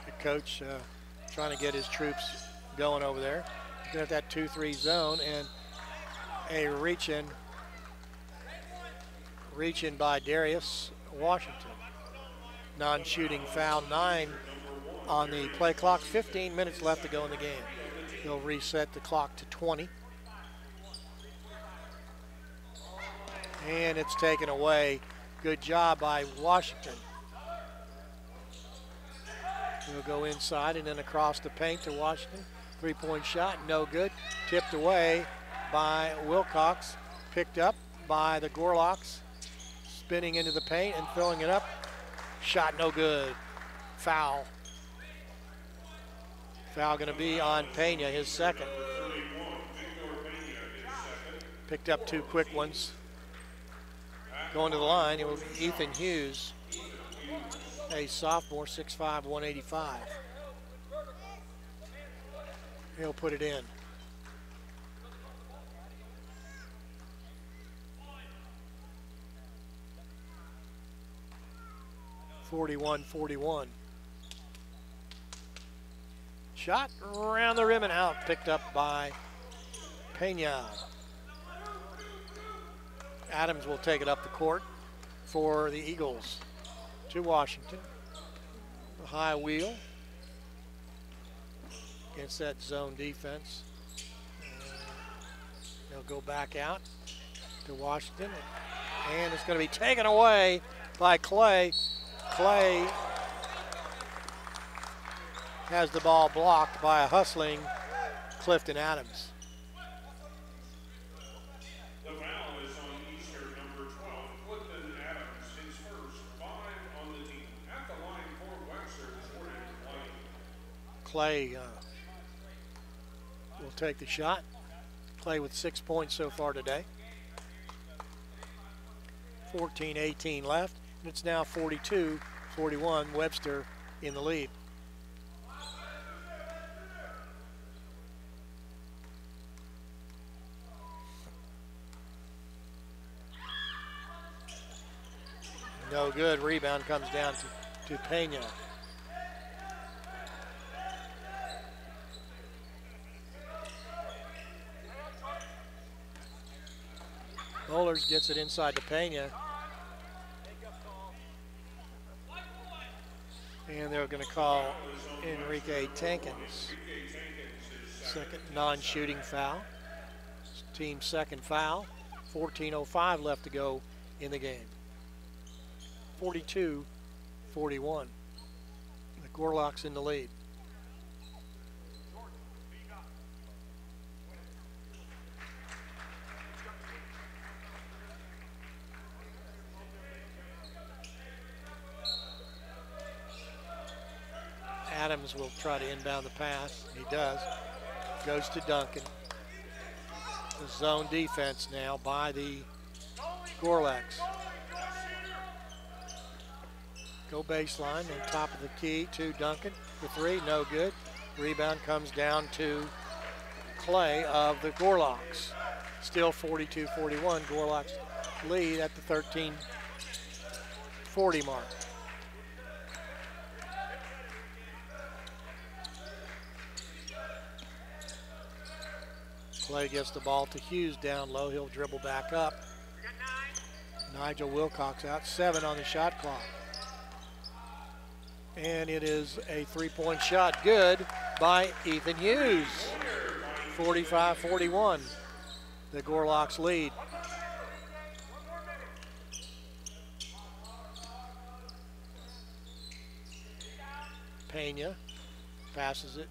The coach trying to get his troops going over there. Looking at that 2-3 zone, and a reach in by Darius Washington. Non-shooting foul, 9 on the play clock. 15 minutes left to go in the game. They'll reset the clock to 20. And it's taken away. Good job by Washington. He'll go inside and then across the paint to Washington. 3-point shot, no good. Tipped away by Wilcox. Picked up by the Gorlocks. Spinning into the paint and filling it up. Shot no good. Foul. Foul going to be on Pena, his second. Picked up 2 quick ones. Going to the line, it will be Ethan Hughes. A sophomore, 6'5", 185. He'll put it in. (41-41). Shot around the rim and out, picked up by Pena. Adams will take it up the court for the Eagles. To Washington. The high wheel against that zone defense. They'll go back out to Washington. And it's going to be taken away by Clay. Clay has the ball blocked by a hustling Clifton Adams. The foul is on Eastern number 12, Clifton Adams, his first. Clay will take the shot. Clay with 6 points so far today. 14-18 left. And it's now 42-41. Webster in the lead. No good. Rebound comes down to Pena. Bowlers gets it inside to Pena. And they're going to call Enrique Tankins. Second non-shooting foul. Team's second foul. 14:05 left to go in the game. 42-41. The Gorlocks in the lead. Adams will try to inbound the pass. He does. Goes to Duncan. The zone defense now by the Gorlocks. Go baseline on top of the key to Duncan. The three, no good. Rebound comes down to Clay of the Gorlocks. Still 42-41. Gorlocks lead at the 13:40 mark. Clay gets the ball to Hughes down low. He'll dribble back up. Nigel Wilcox out. 7 on the shot clock. And it is a three-point shot. Good by Ethan Hughes. 45-41. The Gorlocks lead. Pena passes it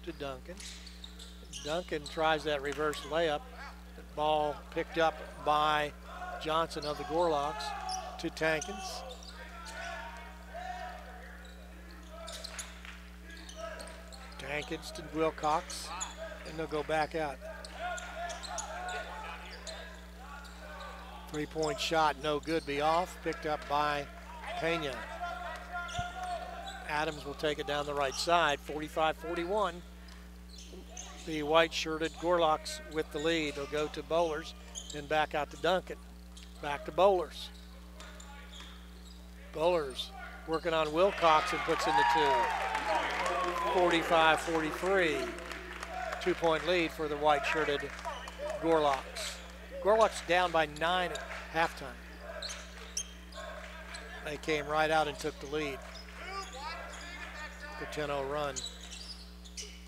to Duncan. Duncan tries that reverse layup. The ball picked up by Johnson of the Gorlocks to Tankins. Tankins to Wilcox, and they'll go back out. Three-point shot, no good, be off. Picked up by Pena. Adams will take it down the right side, 45-41. The white-shirted Gorlocks with the lead. They'll go to Bowlers and back out to Duncan. Back to Bowlers. Bowlers working on Wilcox and puts in the two. 45-43. 2-point lead for the white-shirted Gorlocks. Gorlocks down by 9 at halftime. They came right out and took the lead. The 10-0 run.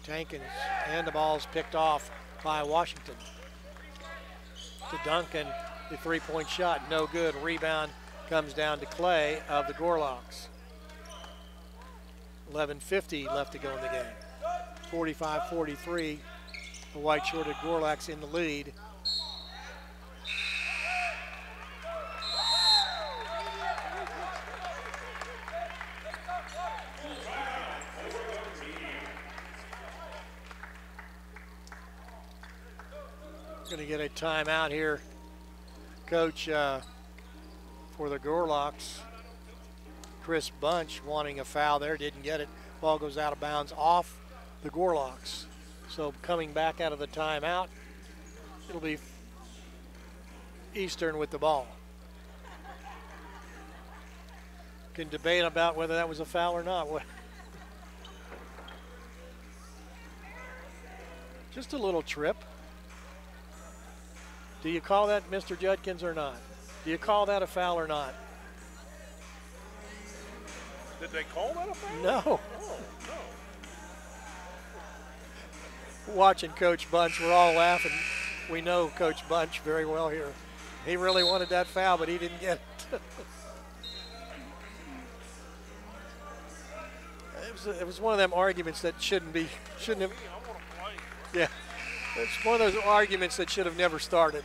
Tankins, and the ball's picked off by Washington. To Duncan, the three-point shot, no good. Rebound comes down to Clay of the Gorlocks. 11:50 left to go in the game. 45-43, the white-shorted Gorlocks in the lead. Going to get a timeout here, Coach, for the Gorlocks. Chris Bunch wanting a foul there, didn't get it. Ball goes out of bounds off the Gorlocks. So coming back out of the timeout, it'll be Eastern with the ball. Can debate about whether that was a foul or not. Just a little trip. Do you call that, Mr. Judkins, or not? Do you call that a foul or not? Did they call that a foul? No. Oh, no. Watching Coach Bunch, we're all laughing. We know Coach Bunch very well here. He really wanted that foul, but he didn't get it. It was one of them arguments that shouldn't have. Yeah. It's one of those arguments that should have never started.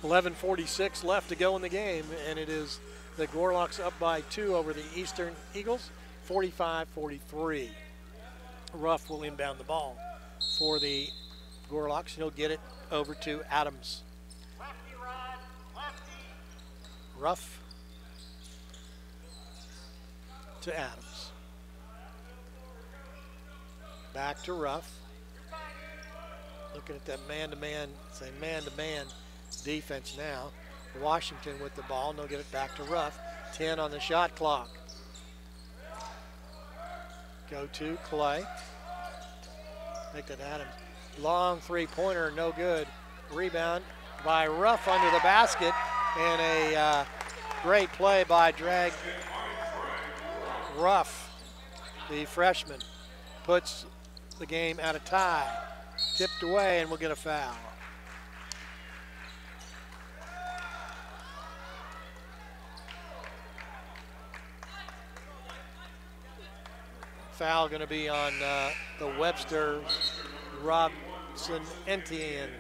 11:46 left to go in the game, and it is the Gorlocks up by 2 over the Eastern Eagles, 45-43. Ruff will inbound the ball for the Gorlocks. He'll get it over to Adams. Ruff to Adams. Back to Ruff. Looking at that man-to-man, say man-to-man defense now. Washington with the ball, and they'll get it back to Ruff. 10 on the shot clock. Go to Clay. Make that Adams. Long three-pointer, no good. Rebound by Ruff under the basket, and a great play by Drag Ruff, the freshman. Puts the game at a tie. Tipped away, and we'll get a foul. Foul going to be on the Webster Robson Entienne,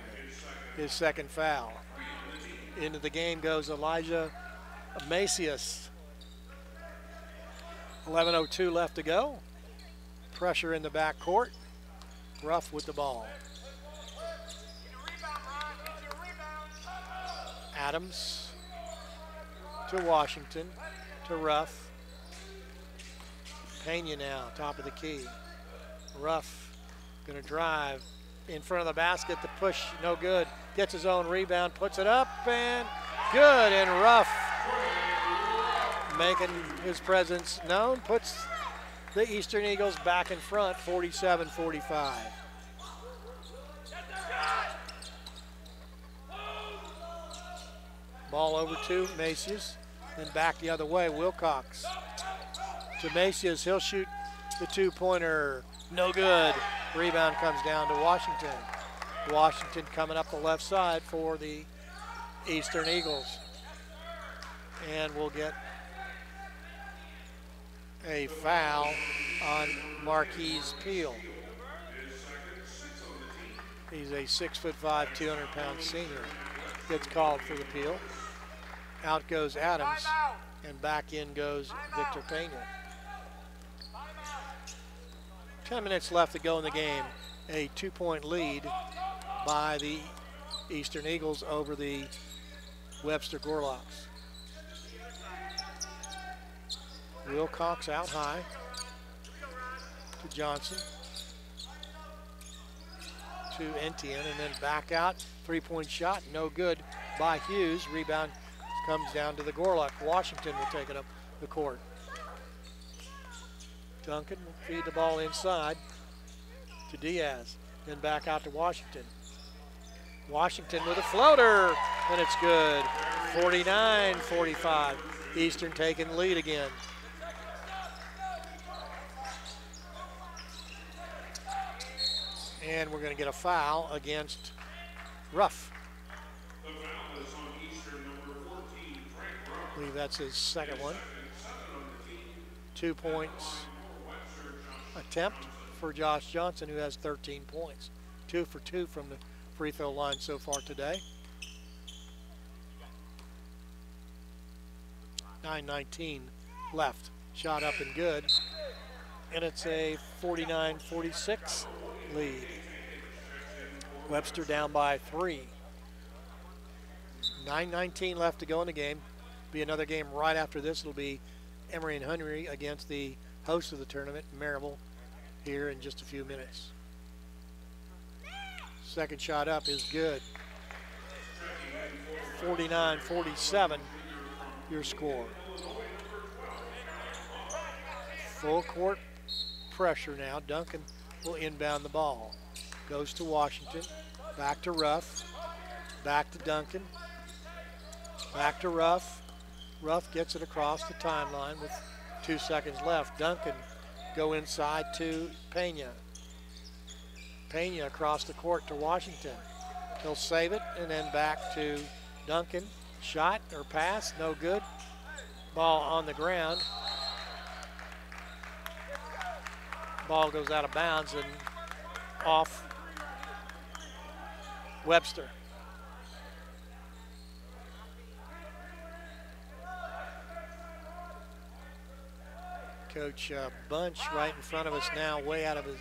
his second foul. Into the game goes Elijah Macias. 11:02 left to go. Pressure in the backcourt. Ruff with the ball. Adams to Washington, to Ruff. Pena now, top of the key. Ruff gonna drive in front of the basket. The push, no good. Gets his own rebound, puts it up, and good. And Ruff making his presence known, puts the Eastern Eagles back in front, 47-45. Ball over to Macias, then back the other way, Wilcox. To Macias, he'll shoot the two-pointer, no good. Rebound comes down to Washington. Washington coming up the left side for the Eastern Eagles. And we'll get a foul on Marquise Peel. He's a 6'5", 200-pound senior. Gets called for the Peel. Out goes Adams, and back in goes Victor Pena. 10 minutes left to go in the game. A 2-point lead by the Eastern Eagles over the Webster Gorlocks. Wilcox out high to Johnson, to Entienne, and then back out. 3-point shot, no good by Hughes. Rebound comes down to the Gorlock. Washington will take it up the court. Duncan will feed the ball inside to Diaz, then back out to Washington. Washington with a floater, and it's good. 49-45. Eastern taking the lead again. And we're going to get a foul against Ruff. I believe that's his second one. 2 points attempt for Josh Johnson, who has 13 points. 2 for 2 from the free throw line so far today. 9:19 left. Shot up and good. And it's a 49-46 lead. Webster down by 3. 9:19 left to go in the game. Be another game right after this. It'll be Emory and Henry against the host of the tournament, Maryville, here in just a few minutes. Second shot up is good. 49-47, your score. Full court pressure now. Duncan will inbound the ball. Goes to Washington, back to Ruff, back to Duncan, back to Ruff. Ruff gets it across the timeline with 2 seconds left. Duncan go inside to Pena. Pena across the court to Washington. He'll save it and then back to Duncan. Shot or pass, no good. Ball on the ground. Ball goes out of bounds and off Webster. Coach Bunch right in front of us now, way out of his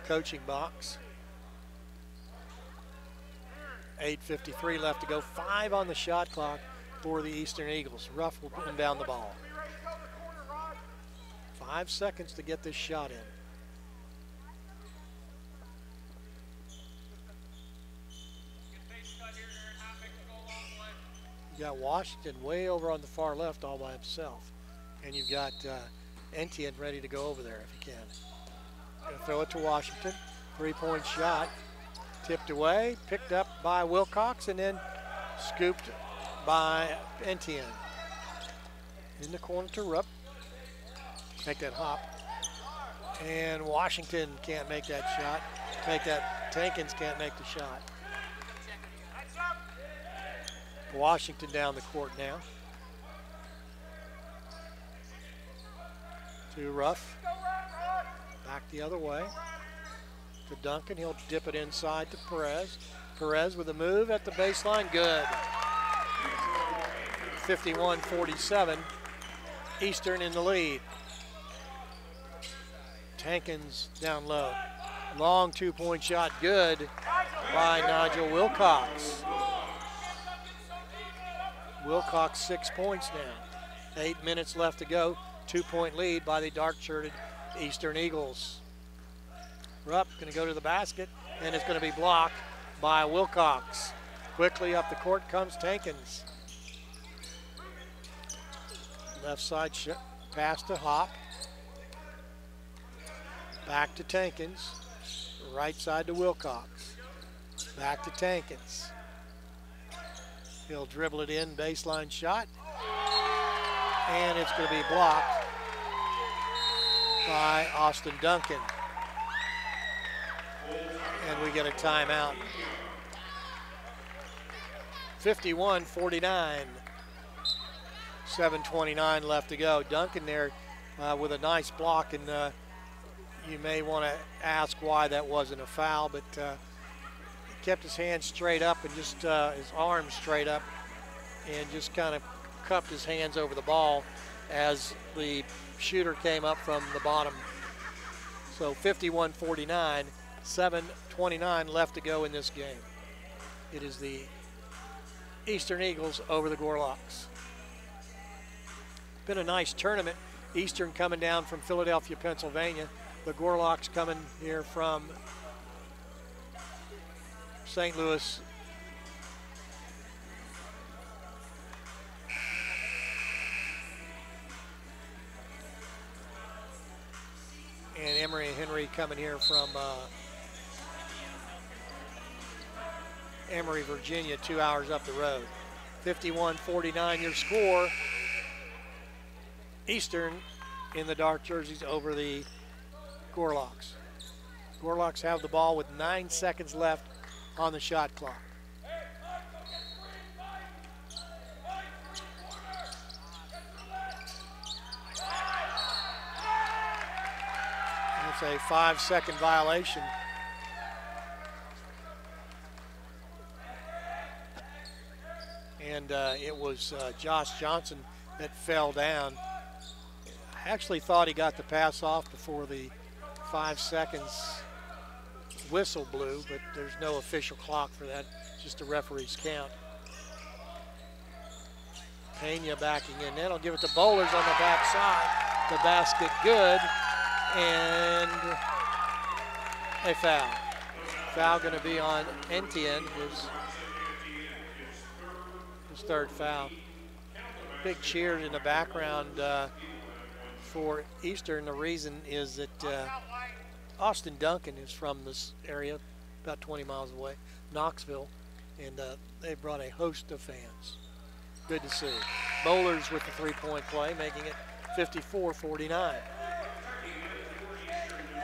coaching box. 8:53 left to go. 5 on the shot clock for the Eastern Eagles. Ruff will inbound the ball. 5 seconds to get this shot in. You got Washington way over on the far left all by himself. And you've got Etienne ready to go over there if he can. Gonna throw it to Washington. 3-point shot. Tipped away, picked up by Wilcox, and then scooped by Etienne. In the corner to Rupp. Make that hop. And Washington can't make that shot. Tankins can't make the shot. Washington down the court now. To Ruff. Back the other way. To Duncan, he'll dip it inside to Perez. Perez with a move at the baseline, good. 51-47, Eastern in the lead. Tankins down low. Long 2-point shot, good by Nigel Wilcox. Wilcox 6 points now. 8 minutes left to go. 2-point lead by the dark-shirted Eastern Eagles. Rupp going to go to the basket, and it's going to be blocked by Wilcox. Quickly up the court comes Tankins. Left side pass to Hop. Back to Tankins. Right side to Wilcox. Back to Tankins. He'll dribble it in, baseline shot. And it's going to be blocked by Austin Duncan. And we get a timeout. 51-49. 7:29 left to go. Duncan there with a nice block, and you may want to ask why that wasn't a foul, but he kept his hands straight up and just his arms straight up and just kind of cupped his hands over the ball as the shooter came up from the bottom. So 51-49, 7:29 left to go in this game. It is the Eastern Eagles over the Gorloks. Been a nice tournament. Eastern coming down from Philadelphia, Pennsylvania. The Gorloks coming here from St. Louis. And Emory and Henry coming here from Emory, Virginia, 2 hours up the road. 51-49 your score. Eastern in the dark jerseys over the Gorloks. Gorloks have the ball with 9 seconds left on the shot clock. That's a 5-second violation. And it was Josh Johnson that fell down. I actually thought he got the pass off before the 5 seconds whistle blew, but there's no official clock for that, just a referee's count. Pena backing in. Then he'll give it to Bowlers on the backside. The basket good, and a foul. Foul going to be on Etienne, his third foul. Big cheers in the background for Eastern. The reason is that Austin Duncan is from this area, about 20 miles away, Knoxville, and they brought a host of fans. Good to see. Bowlers with the 3-point play, making it 54-49.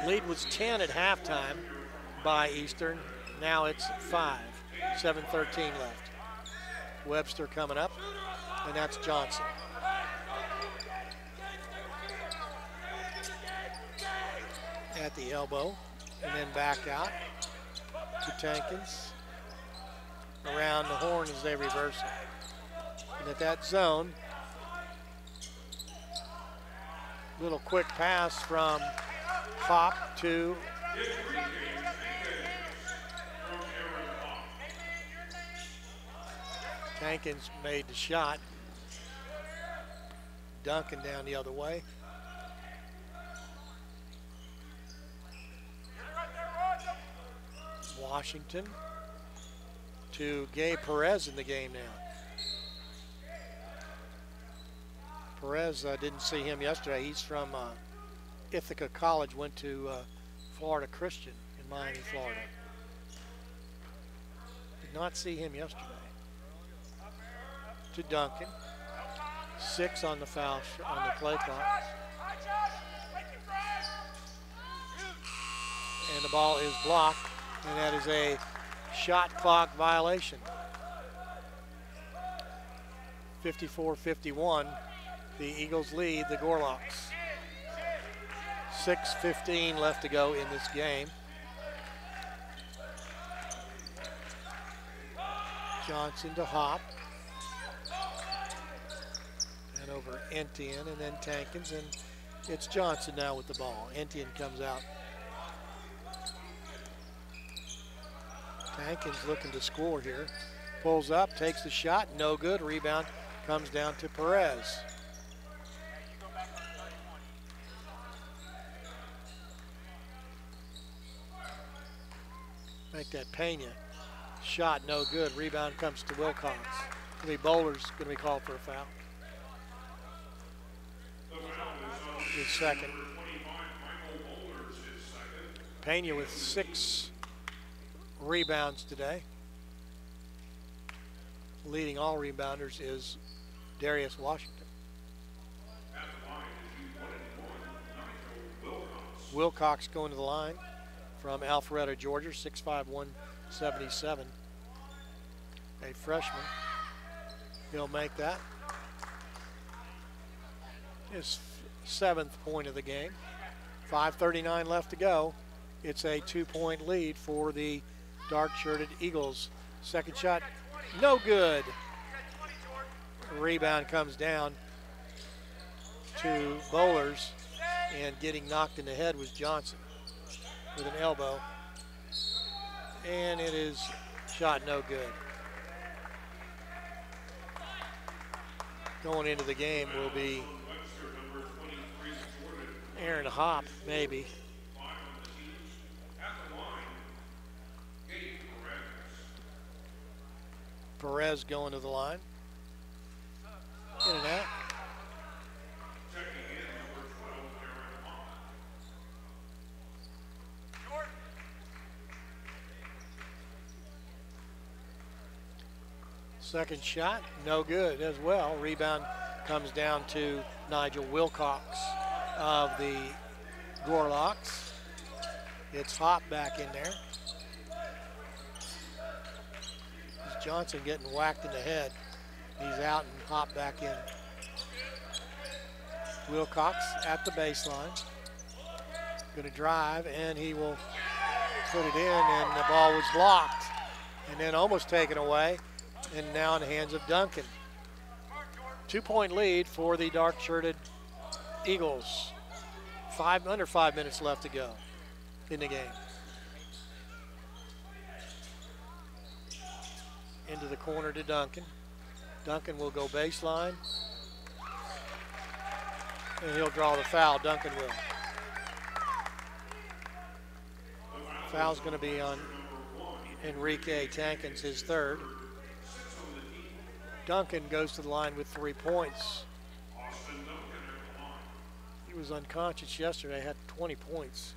Lead was 10 at halftime by Eastern. Now it's 5. 7:13 left. Webster coming up, and that's Johnson. At the elbow, and then back out to Tankins. Around the horn as they reverse it. And at that zone, Little quick pass from Hop to Tankins made the shot. Duncan down the other way. Washington to Gabe Perez in the game now. Perez, didn't see him yesterday. He's from Ithaca College, went to Florida Christian in Miami, Florida. Did not see him yesterday. To Duncan. 6 on the foul on the play clock. And the ball is blocked, and that is a shot clock violation. 54-51, the Eagles lead the Gorlocks. 6:15 left to go in this game. Johnson to Hop. And over Entienne, and then Tankins, and it's Johnson now with the ball. Entienne comes out. Tankins looking to score here. Pulls up, takes the shot, no good. Rebound comes down to Perez. Make that Pena. Shot no good. Rebound comes to Wilcox. Bowler's going to be called for a foul. His second. Pena with 6 rebounds today. Leading all rebounders is Darius Washington. Wilcox going to the line from Alpharetta, Georgia, 6'5", 177. A freshman. He'll make that. His 7th point of the game. 5:39 left to go. It's a 2-point lead for the dark-shirted Eagles. Second shot, no good. Rebound comes down to Bowlers, and getting knocked in the head was Johnson with an elbow. And it is shot no good. Going into the game will be Aaron Hop, maybe. Perez going to the line. In and out. Second shot, no good as well. Rebound comes down to Nigel Wilcox of the Gorlocks. It's Hop back in there. It's Johnson getting whacked in the head. He's out and Hop back in. Wilcox at the baseline. Going to drive, and he will put it in, and the ball was blocked and then almost taken away, and now in the hands of Duncan. 2-point lead for the dark-shirted Eagles. Under 5 minutes left to go in the game. Into the corner to Duncan. Duncan will go baseline, and he'll draw the foul. Duncan will. Foul's going to be on Enrique Tankins, his third. Duncan goes to the line with 3 points. He was unconscious yesterday, had 20 points.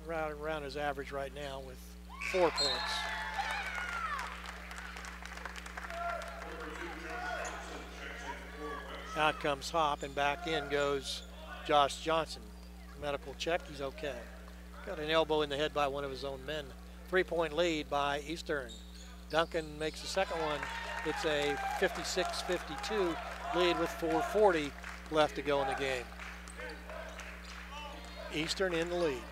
Around his average right now with 4 points. Out comes Hop, and back in goes Josh Johnson. Medical check, he's okay. Got an elbow in the head by one of his own men. 3-point lead by Eastern. Duncan makes the second one. It's a 56-52 lead with 4:40 left to go in the game. Eastern in the lead.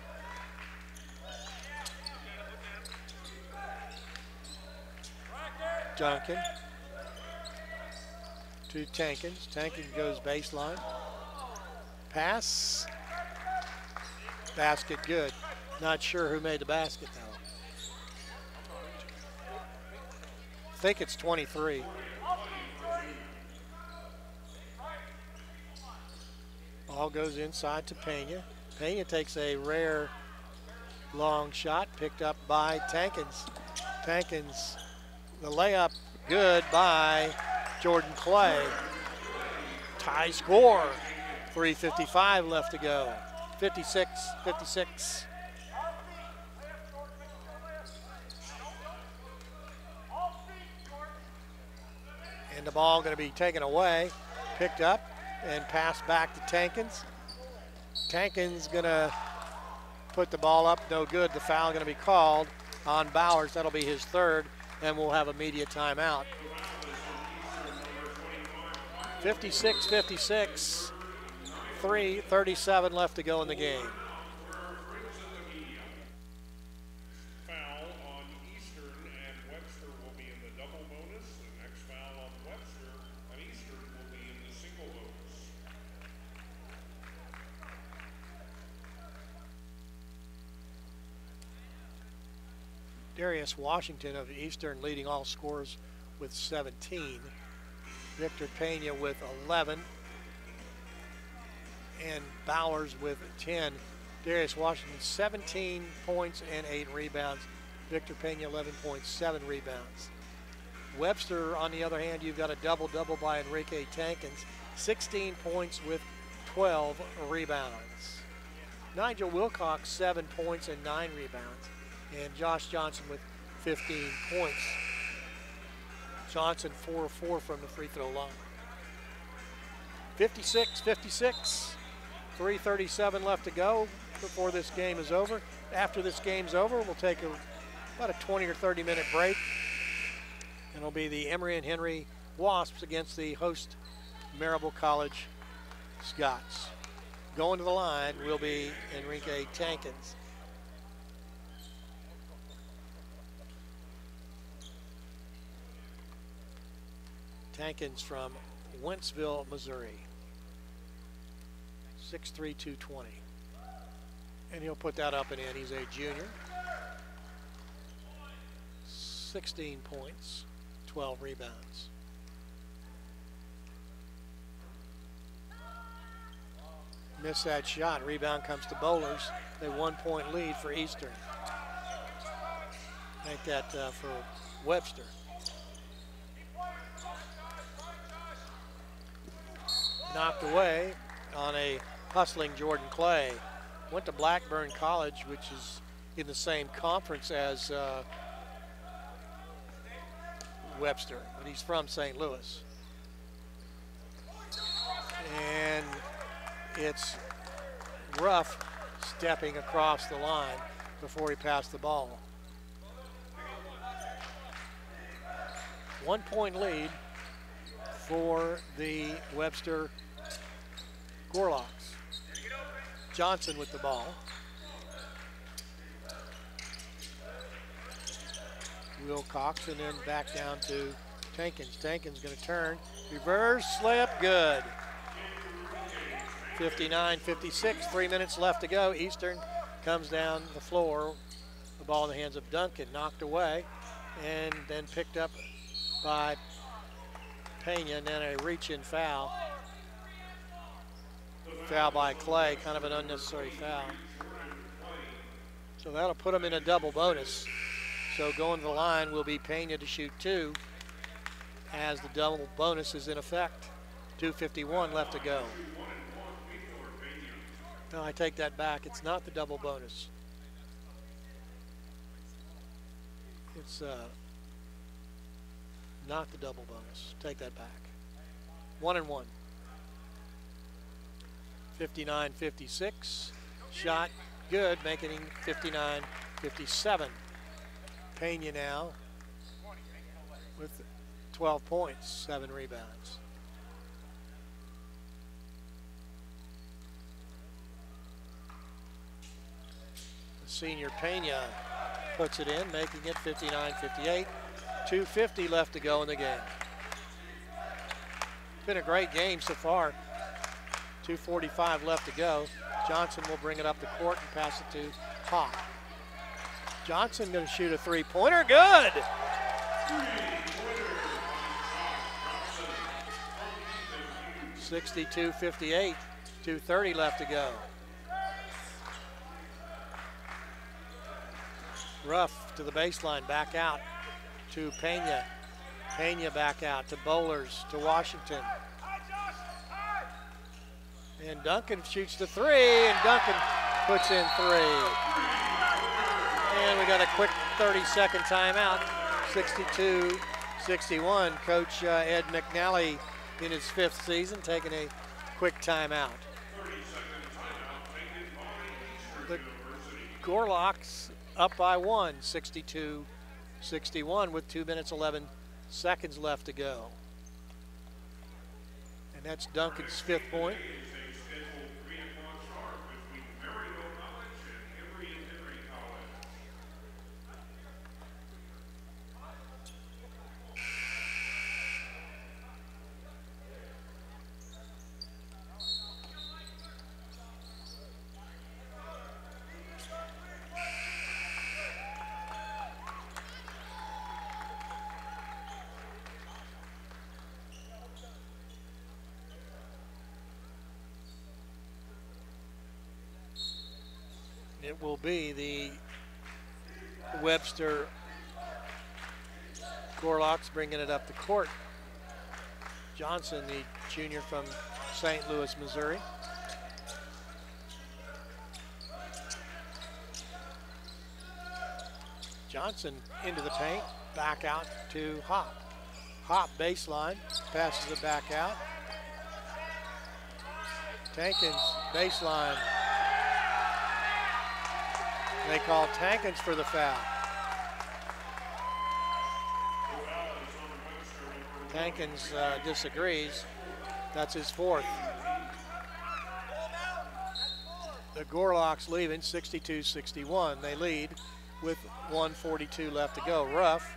Duncan to Tankins. Tankins goes baseline. Pass. Basket good. Not sure who made the basket though. I think it's 23. Ball goes inside to Pena. Pena takes a rare long shot picked up by Tankins. Tankins, the layup good by Jordan Clay. Tie score. 3:55 left to go. 56-56. And the ball going to be taken away, picked up, and passed back to Tankins. Tankins going to put the ball up, no good. The foul going to be called on Bowers. That'll be his third, and we'll have a media timeout. 56-56, 3:37 left to go in the game. Foul on Eastern, and Webster will be in the double bonus. The next foul on Webster on Eastern will be in the single bonus. Darius Washington of Eastern leading all scorers with 17. Victor Pena with 11. And Bowers with 10. Darius Washington 17 points and 8 rebounds. Victor Pena 11.7 rebounds. Webster, on the other hand, you've got a double-double by Enrique Tankins. 16 points with 12 rebounds. Nigel Wilcox 7 points and 9 rebounds. And Josh Johnson with 15 points. Johnson 4-4 from the free throw line. 56-56. 3:37 left to go before this game is over. After this game's over, we'll take about a 20 or 30 minute break. And it'll be the Emory and Henry Wasps against the host Maryville College Scots. Going to the line will be Enrique Tankins. Tankins from Wentzville, Missouri. 6'3", 220. And he'll put that up and in. He's a junior. 16 points, 12 rebounds. Missed that shot. Rebound comes to Bowlers. A 1-point lead for Eastern. Make that for Webster. Knocked away on a hustling Jordan Clay. Went to Blackburn College, which is in the same conference as Webster, but he's from St. Louis. And it's rough stepping across the line before he passed the ball. 1-point lead for the Webster Gorlocks. Johnson with the ball. Wilcox, and then back down to Tankins. Tankins going to turn, reverse, slip, good. 59-56, 3 minutes left to go. Eastern comes down the floor. The ball in the hands of Duncan, knocked away, and then picked up by Pena, and then a reach-in foul. Foul by Clay, kind of an unnecessary foul. So that'll put him in a double bonus. So going to the line will be Pena to shoot 2 as the double bonus is in effect. 2:51 left to go. No, I take that back. It's not the double bonus. It's not the double bonus. Take that back. 1-1. 59-56. Shot good, making it 59-57. Pena now with 12 points, 7 rebounds. The senior Pena puts it in, making it 59-58. 2:50 left to go in the game. Been a great game so far. 2:45 left to go. Johnson will bring it up the court and pass it to Hawk. Johnson going to shoot a three-pointer. Good! 62-58, 2:30 left to go. Ruff to the baseline, back out to Pena. Pena back out to Bowlers, to Washington. And Duncan shoots the three, and Duncan puts in three. And we got a quick 30-second timeout, 62-61. Coach Ed McNally in his 5th season taking a quick timeout. The Gorlocks up by 1, 62-61 with 2 minutes, 11 seconds left to go. And that's Duncan's 5th point. It will be the Webster Gorlocks bringing it up the court. Johnson, the junior from St. Louis, Missouri. Johnson into the paint, back out to Hop. Hop baseline, passes it back out. Tankins baseline. They call Tankins for the foul. Tankins disagrees. That's his 4th. The Gorlocks leaving 62-61. They lead with 1:42 left to go. Ruff.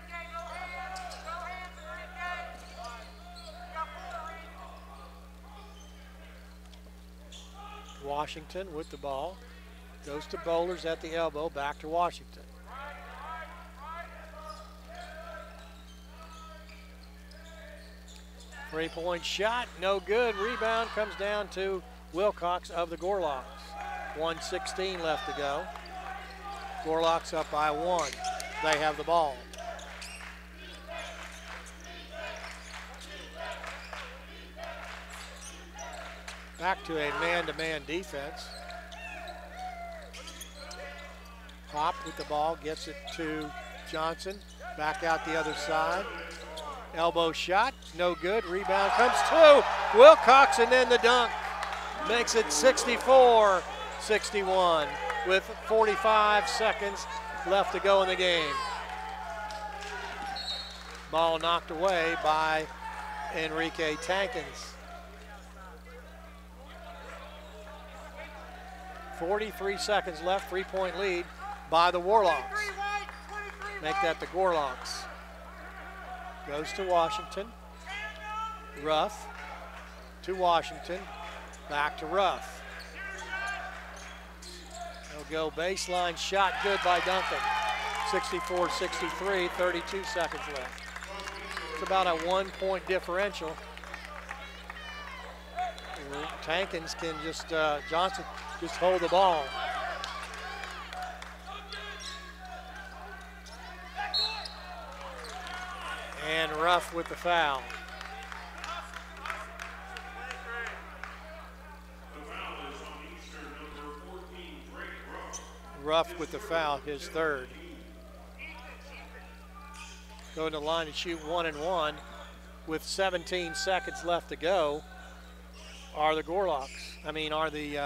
Washington with the ball. Goes to Bowlers at the elbow, back to Washington. Three-point shot, no good. Rebound comes down to Wilcox of the Gorlocks. 1:16 left to go. Gorlocks up by 1. They have the ball. Back to a man-to-man defense. Hop with the ball, gets it to Johnson. Back out the other side. Elbow shot, no good. Rebound comes to Wilcox, and then the dunk. Makes it 64-61 with 45 seconds left to go in the game. Ball knocked away by Enrique Tankins. 43 seconds left, 3-point lead by the Warlocks. Make that the Gorlocks. Goes to Washington. Ruff to Washington. Back to Ruff. They'll go baseline shot, good by Duncan. 64-63, 32 seconds left. It's about a 1-point differential. Tankins can just, Johnson just hold the ball. And Ruff with the foul. Ruff with the foul, his 3rd. Going to the line and shoot 1-and-1 with 17 seconds left to go. Are the Gorlocks. I mean, are the,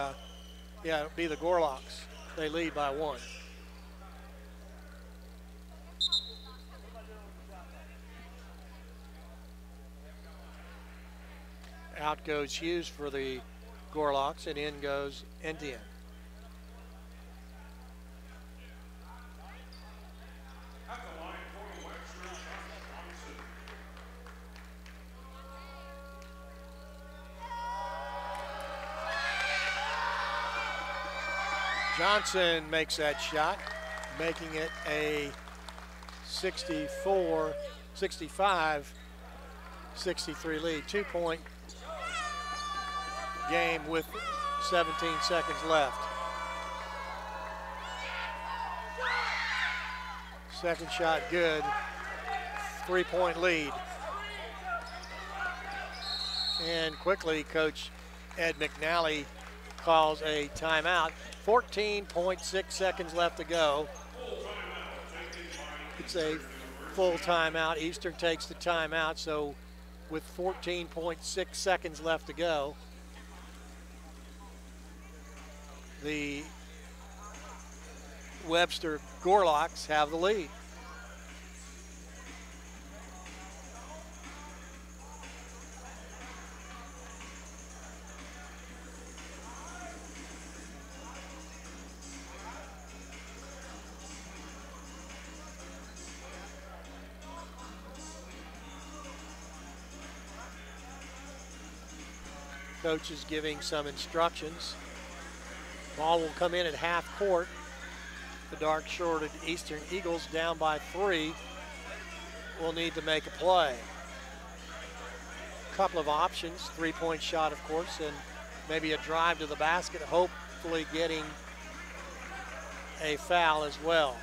it'll be the Gorlocks. They lead by 1. Out goes Hughes for the Gorlocks, and in goes Indian. Johnson makes that shot, making it a 65-63 lead. 2-point game with 17 seconds left. Second shot good. 3-point lead. And quickly, Coach Ed McNally calls a timeout. 14.6 seconds left to go. It's a full timeout. Eastern takes the timeout, so with 14.6 seconds left to go, the Webster Gorlocks have the lead. Coach is giving some instructions. Ball will come in at half court. The dark-shorted Eastern Eagles down by 3 will need to make a play. Couple of options, 3-point shot, of course, and maybe a drive to the basket, hopefully getting a foul as well.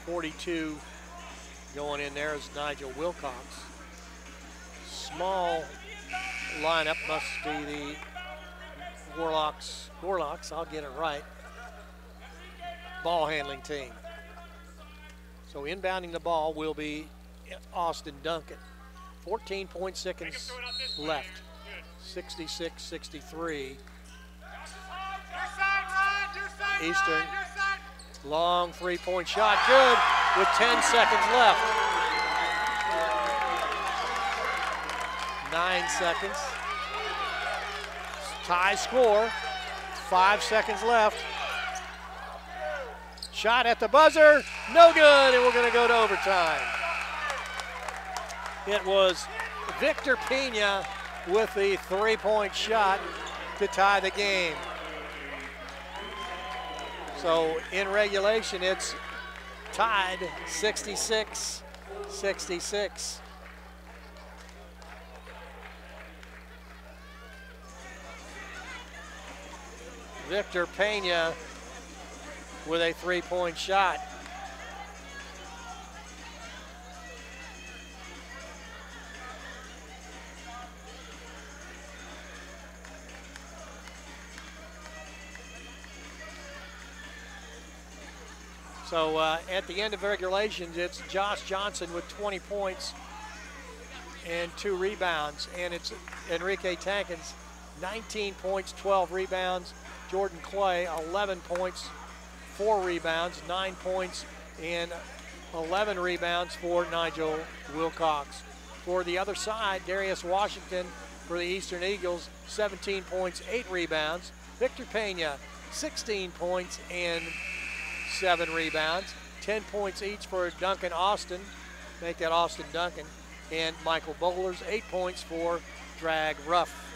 .42 going in there is Nigel Wilcox. Small lineup must be the Gorlocks, I'll get it right, ball handling team. So inbounding the ball will be Austin Duncan. 14 seconds left, 66-63. Eastern. Long 3-point shot, good, with 10 seconds left. 9 seconds. Tie score, 5 seconds left. Shot at the buzzer, no good, and we're gonna go to overtime. It was Victor Pena with the 3-point shot to tie the game. So in regulation, it's tied 66-66. Victor Pena with a 3-point shot. So at the end of regulations, it's Josh Johnson with 20 points and 2 rebounds. And it's Enrique Tankins, 19 points, 12 rebounds. Jordan Clay, 11 points, 4 rebounds, 9 points, and 11 rebounds for Nigel Wilcox. For the other side, Darius Washington for the Eastern Eagles, 17 points, 8 rebounds. Victor Pena, 16 points and 7 rebounds. 10 points each for Duncan Austin, make that Austin Duncan, and Michael Bowlers, 8 points for Drag Ruff.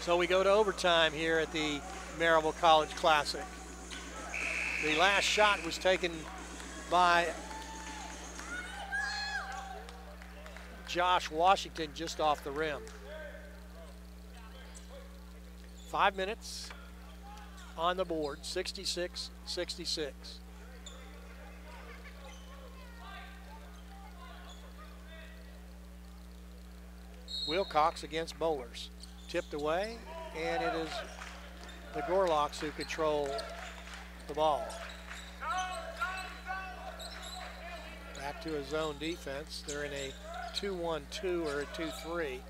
So we go to overtime here at the Maryville College Classic. The last shot was taken by Josh Washington just off the rim. 5 minutes on the board, 66-66. Wilcox against Bowlers. Tipped away, and it is the Gorlocks who control the ball. Back to a zone defense. They're in a 2-1-2 or a 2-3.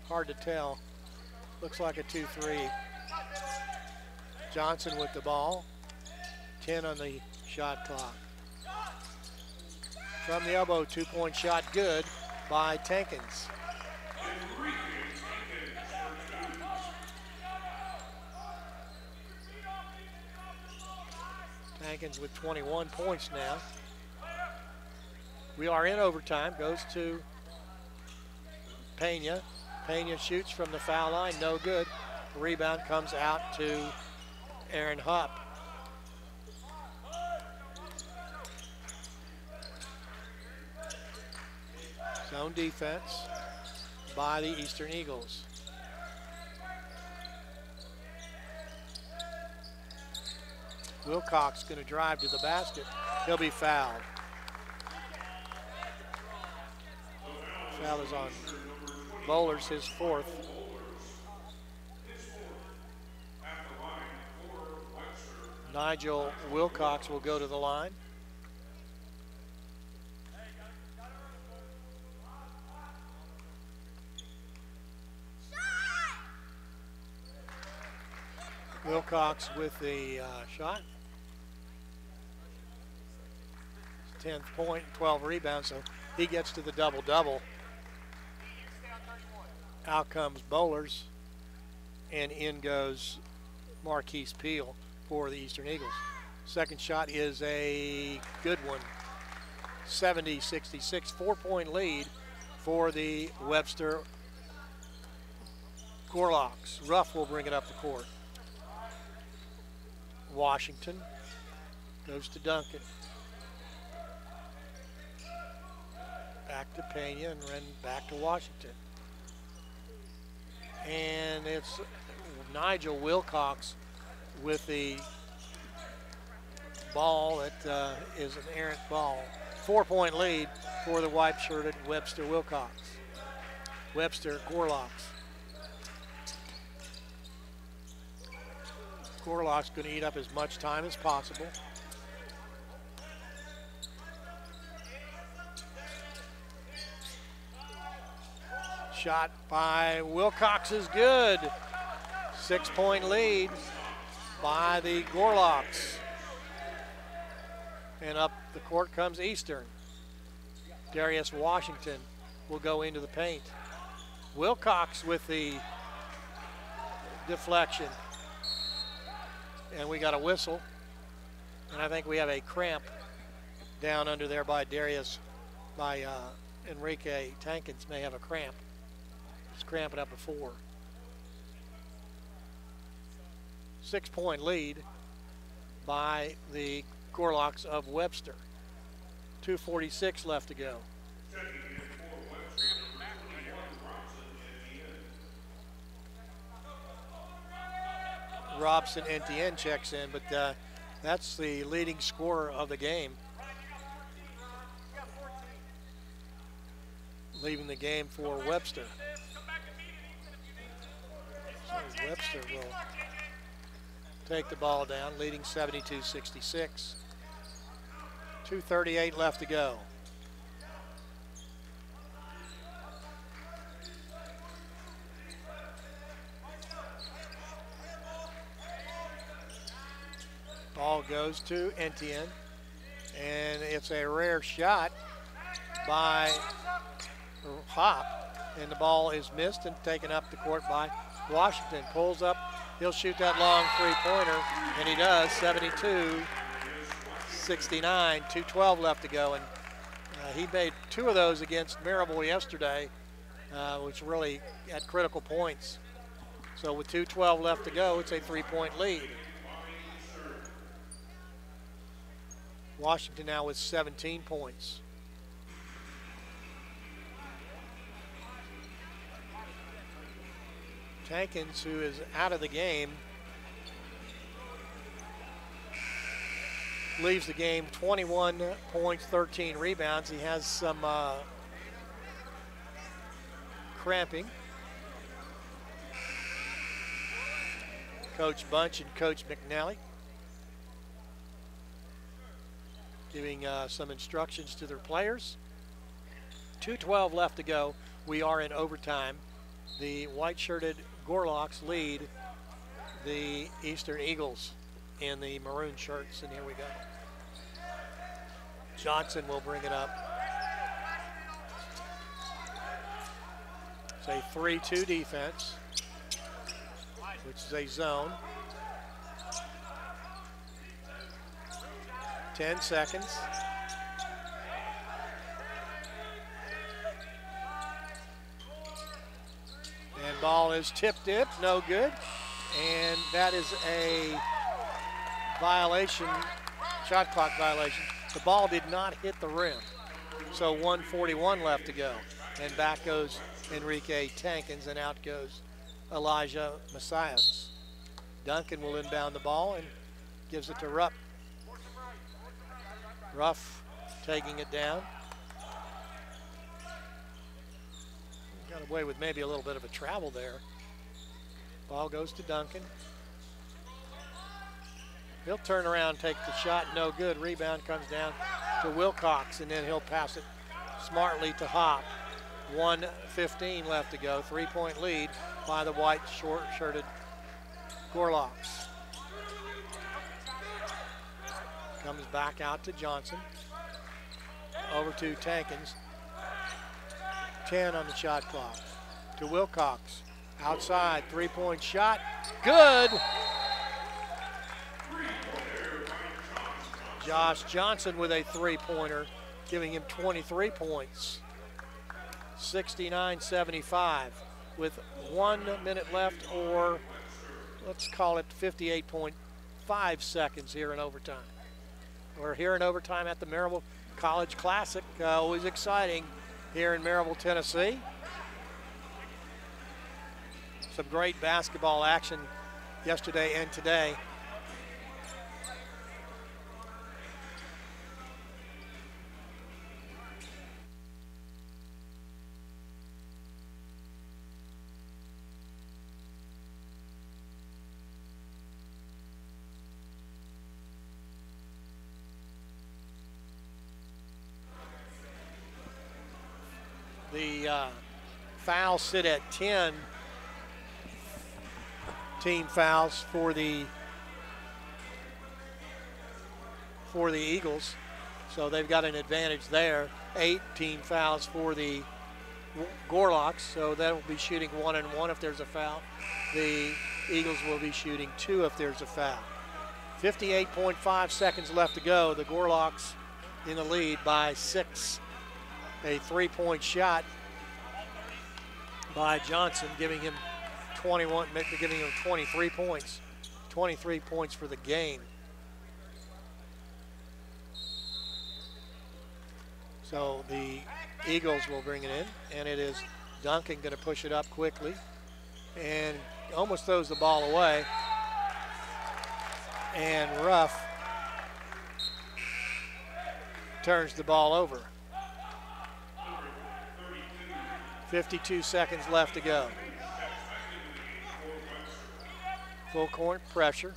Hard to tell. Looks like a 2-3. Johnson with the ball. 10 on the shot clock. From the elbow, 2-point shot good by Tankins. Tankins with 21 points now. We are in overtime. Goes to Pena. Pena shoots from the foul line. No good. Rebound comes out to Aaron Hupp. Zone defense by the Eastern Eagles. Wilcox going to drive to the basket. He'll be fouled. Foul is on Bowlers, his fourth. Nigel Wilcox will go to the line. Wilcox with the shot. 10th point, 12 rebounds, so he gets to the double-double. Out comes Bowlers, and in goes Marquise Peel for the Eastern Eagles. Second shot is a good one. 70-66, 4-point lead for the Webster Gorlocks. Ruff will bring it up the court. Washington goes to Duncan. Back to Pena and then back to Washington. And it's Nigel Wilcox with the ball that is an errant ball. 4-point lead for the white-shirted Webster Wilcox. Webster Gorlocks. Gorlocks going to eat up as much time as possible. Shot by Wilcox is good. 6-point lead by the Gorlocks. And up the court comes Eastern. Darius Washington will go into the paint. Wilcox with the deflection. And we got a whistle. And I think we have a cramp down under there by Darius, by Enrique Tankins may have a cramp. He's cramping up a 4. 6-point lead by the Gorlocks of Webster. 2:46 left to go. Robson Etienne checks in, but that's the leading scorer of the game. Leaving the game for Webster. So Webster will take the ball down, leading 72-66. 2:38 left to go. Ball goes to Etienne, and it's a rare shot by Hop, and the ball is missed and taken up the court by Washington. Pulls up, he'll shoot that long three-pointer, and he does. 72-69, 2:12 left to go, and he made 2 of those against Maryville yesterday, which really at critical points. So with 2:12 left to go, it's a 3-point lead. Washington now with 17 points. Tankins, who is out of the game, leaves the game 21 points, 13 rebounds. He has some cramping. Coach Bunch and Coach McNally giving some instructions to their players. 2:12 left to go. We are in overtime. The white-shirted Gorlocks lead the Eastern Eagles in the maroon shirts, and here we go. Johnson will bring it up. It's a 3-2 defense, which is a zone. 10 seconds. ball is tipped in, no good. And that is a violation, shot clock violation. The ball did not hit the rim. So 1:41 left to go. And back goes Enrique Tankins, and out goes Elijah Messias. Duncan will inbound the ball and gives it to Rupp. Ruff taking it down. Got away with maybe a little bit of a travel there. Ball goes to Duncan. He'll turn around, take the shot, no good. Rebound comes down to Wilcox, and then he'll pass it smartly to Hop. 1:15 left to go. 3-point lead by the white short-shirted Gorlocks. Comes back out to Johnson. Over to Tankins. 10 on the shot clock. To Wilcox. Outside, 3-point shot. Good. Josh Johnson with a 3-pointer, giving him 23 points. 69-75 with 1 minute left, or let's call it 58.5 seconds here in overtime. We're here in overtime at the Maryville College Classic. Always exciting here in Maryville, Tennessee. Some great basketball action yesterday and today. The fouls sit at 10 team fouls for the Eagles, so they've got an advantage there. 8 team fouls for the Gorlocks, so that will be shooting 1 and 1 if there's a foul. The Eagles will be shooting 2 if there's a foul. 58.5 seconds left to go. The Gorlocks in the lead by 6. A 3-point shot by Johnson, giving him 23 points. 23 points for the game. So the Eagles will bring it in, and it is Duncan going to push it up quickly and almost throws the ball away. And Ruff turns the ball over. 52 seconds left to go. Full court pressure.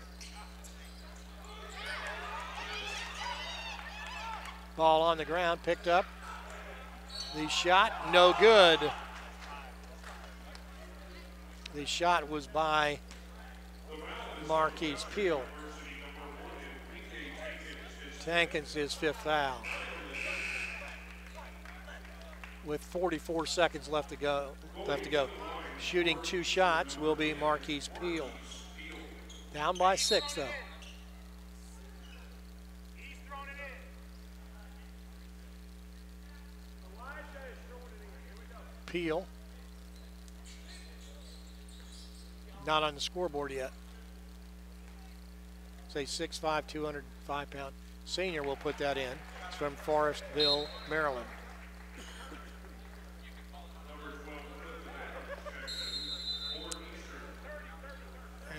Ball on the ground, picked up. The shot, no good. The shot was by Marquise Peel. Tankins his 5th foul. With 44 seconds left to go. Shooting 2 shots will be Marquise Peel. Down by 6 though. Peel. Not on the scoreboard yet. Say 6'5", 205-pound senior will put that in. It's from Forestville, Maryland.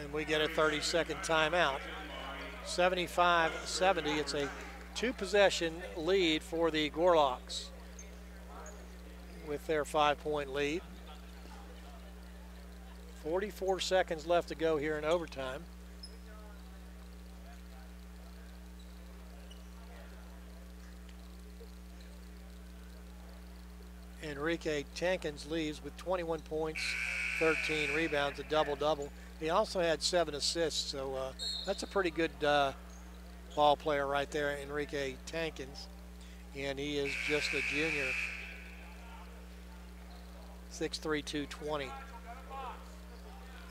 And we get a 30-second timeout. 75-70, it's a 2-possession lead for the Gorlocks with their 5-point lead. 44 seconds left to go here in overtime. Enrique Tankins leaves with 21 points, 13 rebounds, a double-double. He also had 7 assists, so that's a pretty good ball player right there, Enrique Tankins. And he is just a junior. 6'3", 220.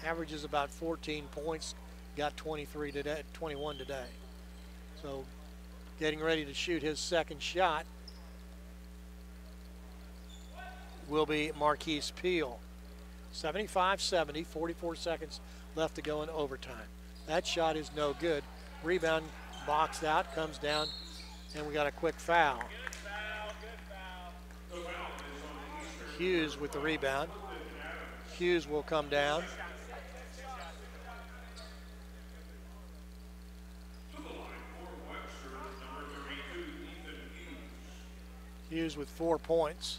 Averages about 14 points, got 21 today. So getting ready to shoot his second shot will be Marquise Peel. 75-70, 44 seconds left to go in overtime. That shot is no good. Rebound boxed out, comes down, and we got a quick foul. Hughes with the rebound. Hughes will come down. Hughes with 4 points.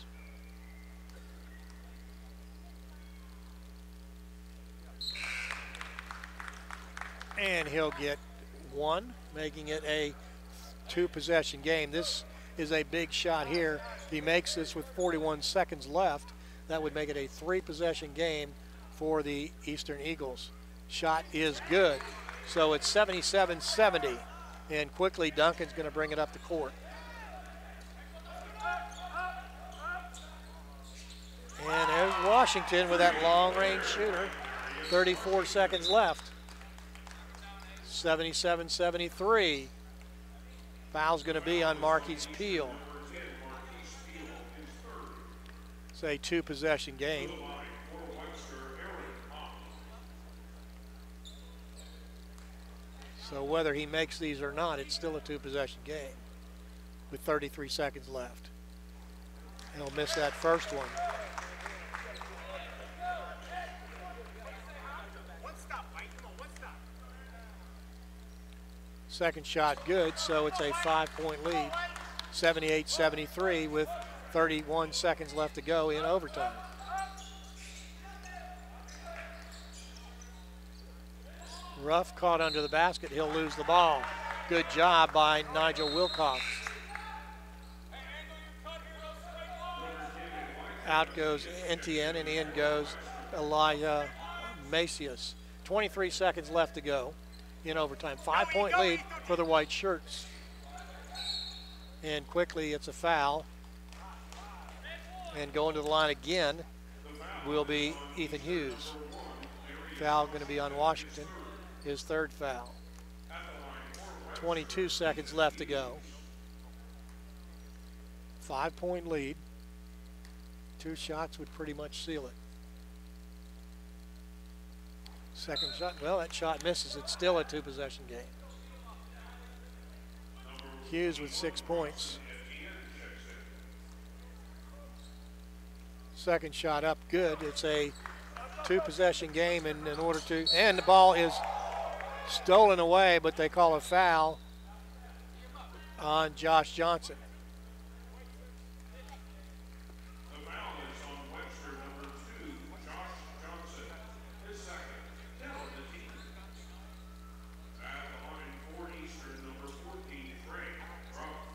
And he'll get 1, making it a 2-possession game. This is a big shot here. If he makes this with 41 seconds left, that would make it a 3-possession game for the Eastern Eagles. Shot is good. So it's 77-70. And quickly Duncan's going to bring it up the court. And there's Washington with that long-range shooter. 34 seconds left. 77-73. Foul's going to be on Marquise Peel. It's a 2-possession game. So whether he makes these or not, it's still a 2-possession game with 33 seconds left. He'll miss that first one. Second shot good, so it's a 5-point lead. 78-73 with 31 seconds left to go in overtime. Ruff caught under the basket. He'll lose the ball. Good job by Nigel Wilcox. Out goes Etienne, and in goes Elijah Macias. 23 seconds left to go in overtime. 5-point lead for the white shirts. And quickly it's a foul. And going to the line again will be Ethan Hughes. Foul going to be on Washington, his 3rd foul. 22 seconds left to go. 5-point lead. 2 shots would pretty much seal it. Second shot, well, that shot misses. It's still a 2-possession game. Hughes with 6 points. Second shot up, good. It's a 2-possession game, and in order to, and the ball is stolen away, but they call a foul on Josh Johnson. The foul is on Webster, number 2, Josh Johnson, his 2nd, down on the team. At the line for Eastern, number 14, Frank Ruff.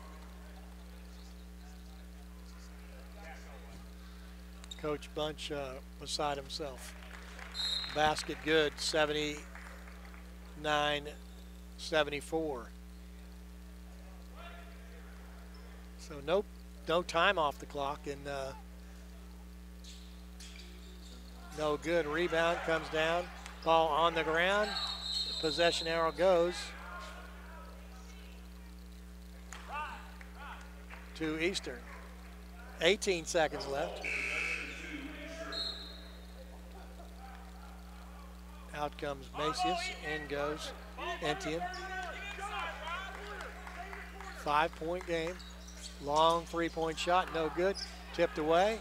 Coach Bunch beside himself. Basket good, 79-74. So no time off the clock, and no good. Rebound comes down, ball on the ground. The possession arrow goes to Eastern. 18 seconds left. Out comes Macias, in goes Etienne. 5-point game. Long 3-point shot, no good. Tipped away.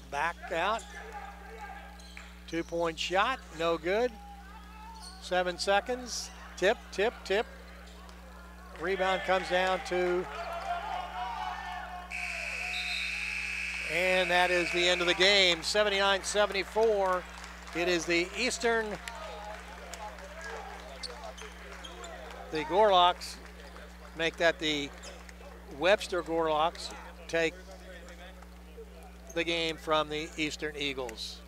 Back out. 2-point shot, no good. 7 seconds. Tip, tip, tip. Rebound comes down to, and that is the end of the game. 79-74. It is the Eastern, the Gorlocks make that the Webster Gorlocks take the game from the Eastern Eagles.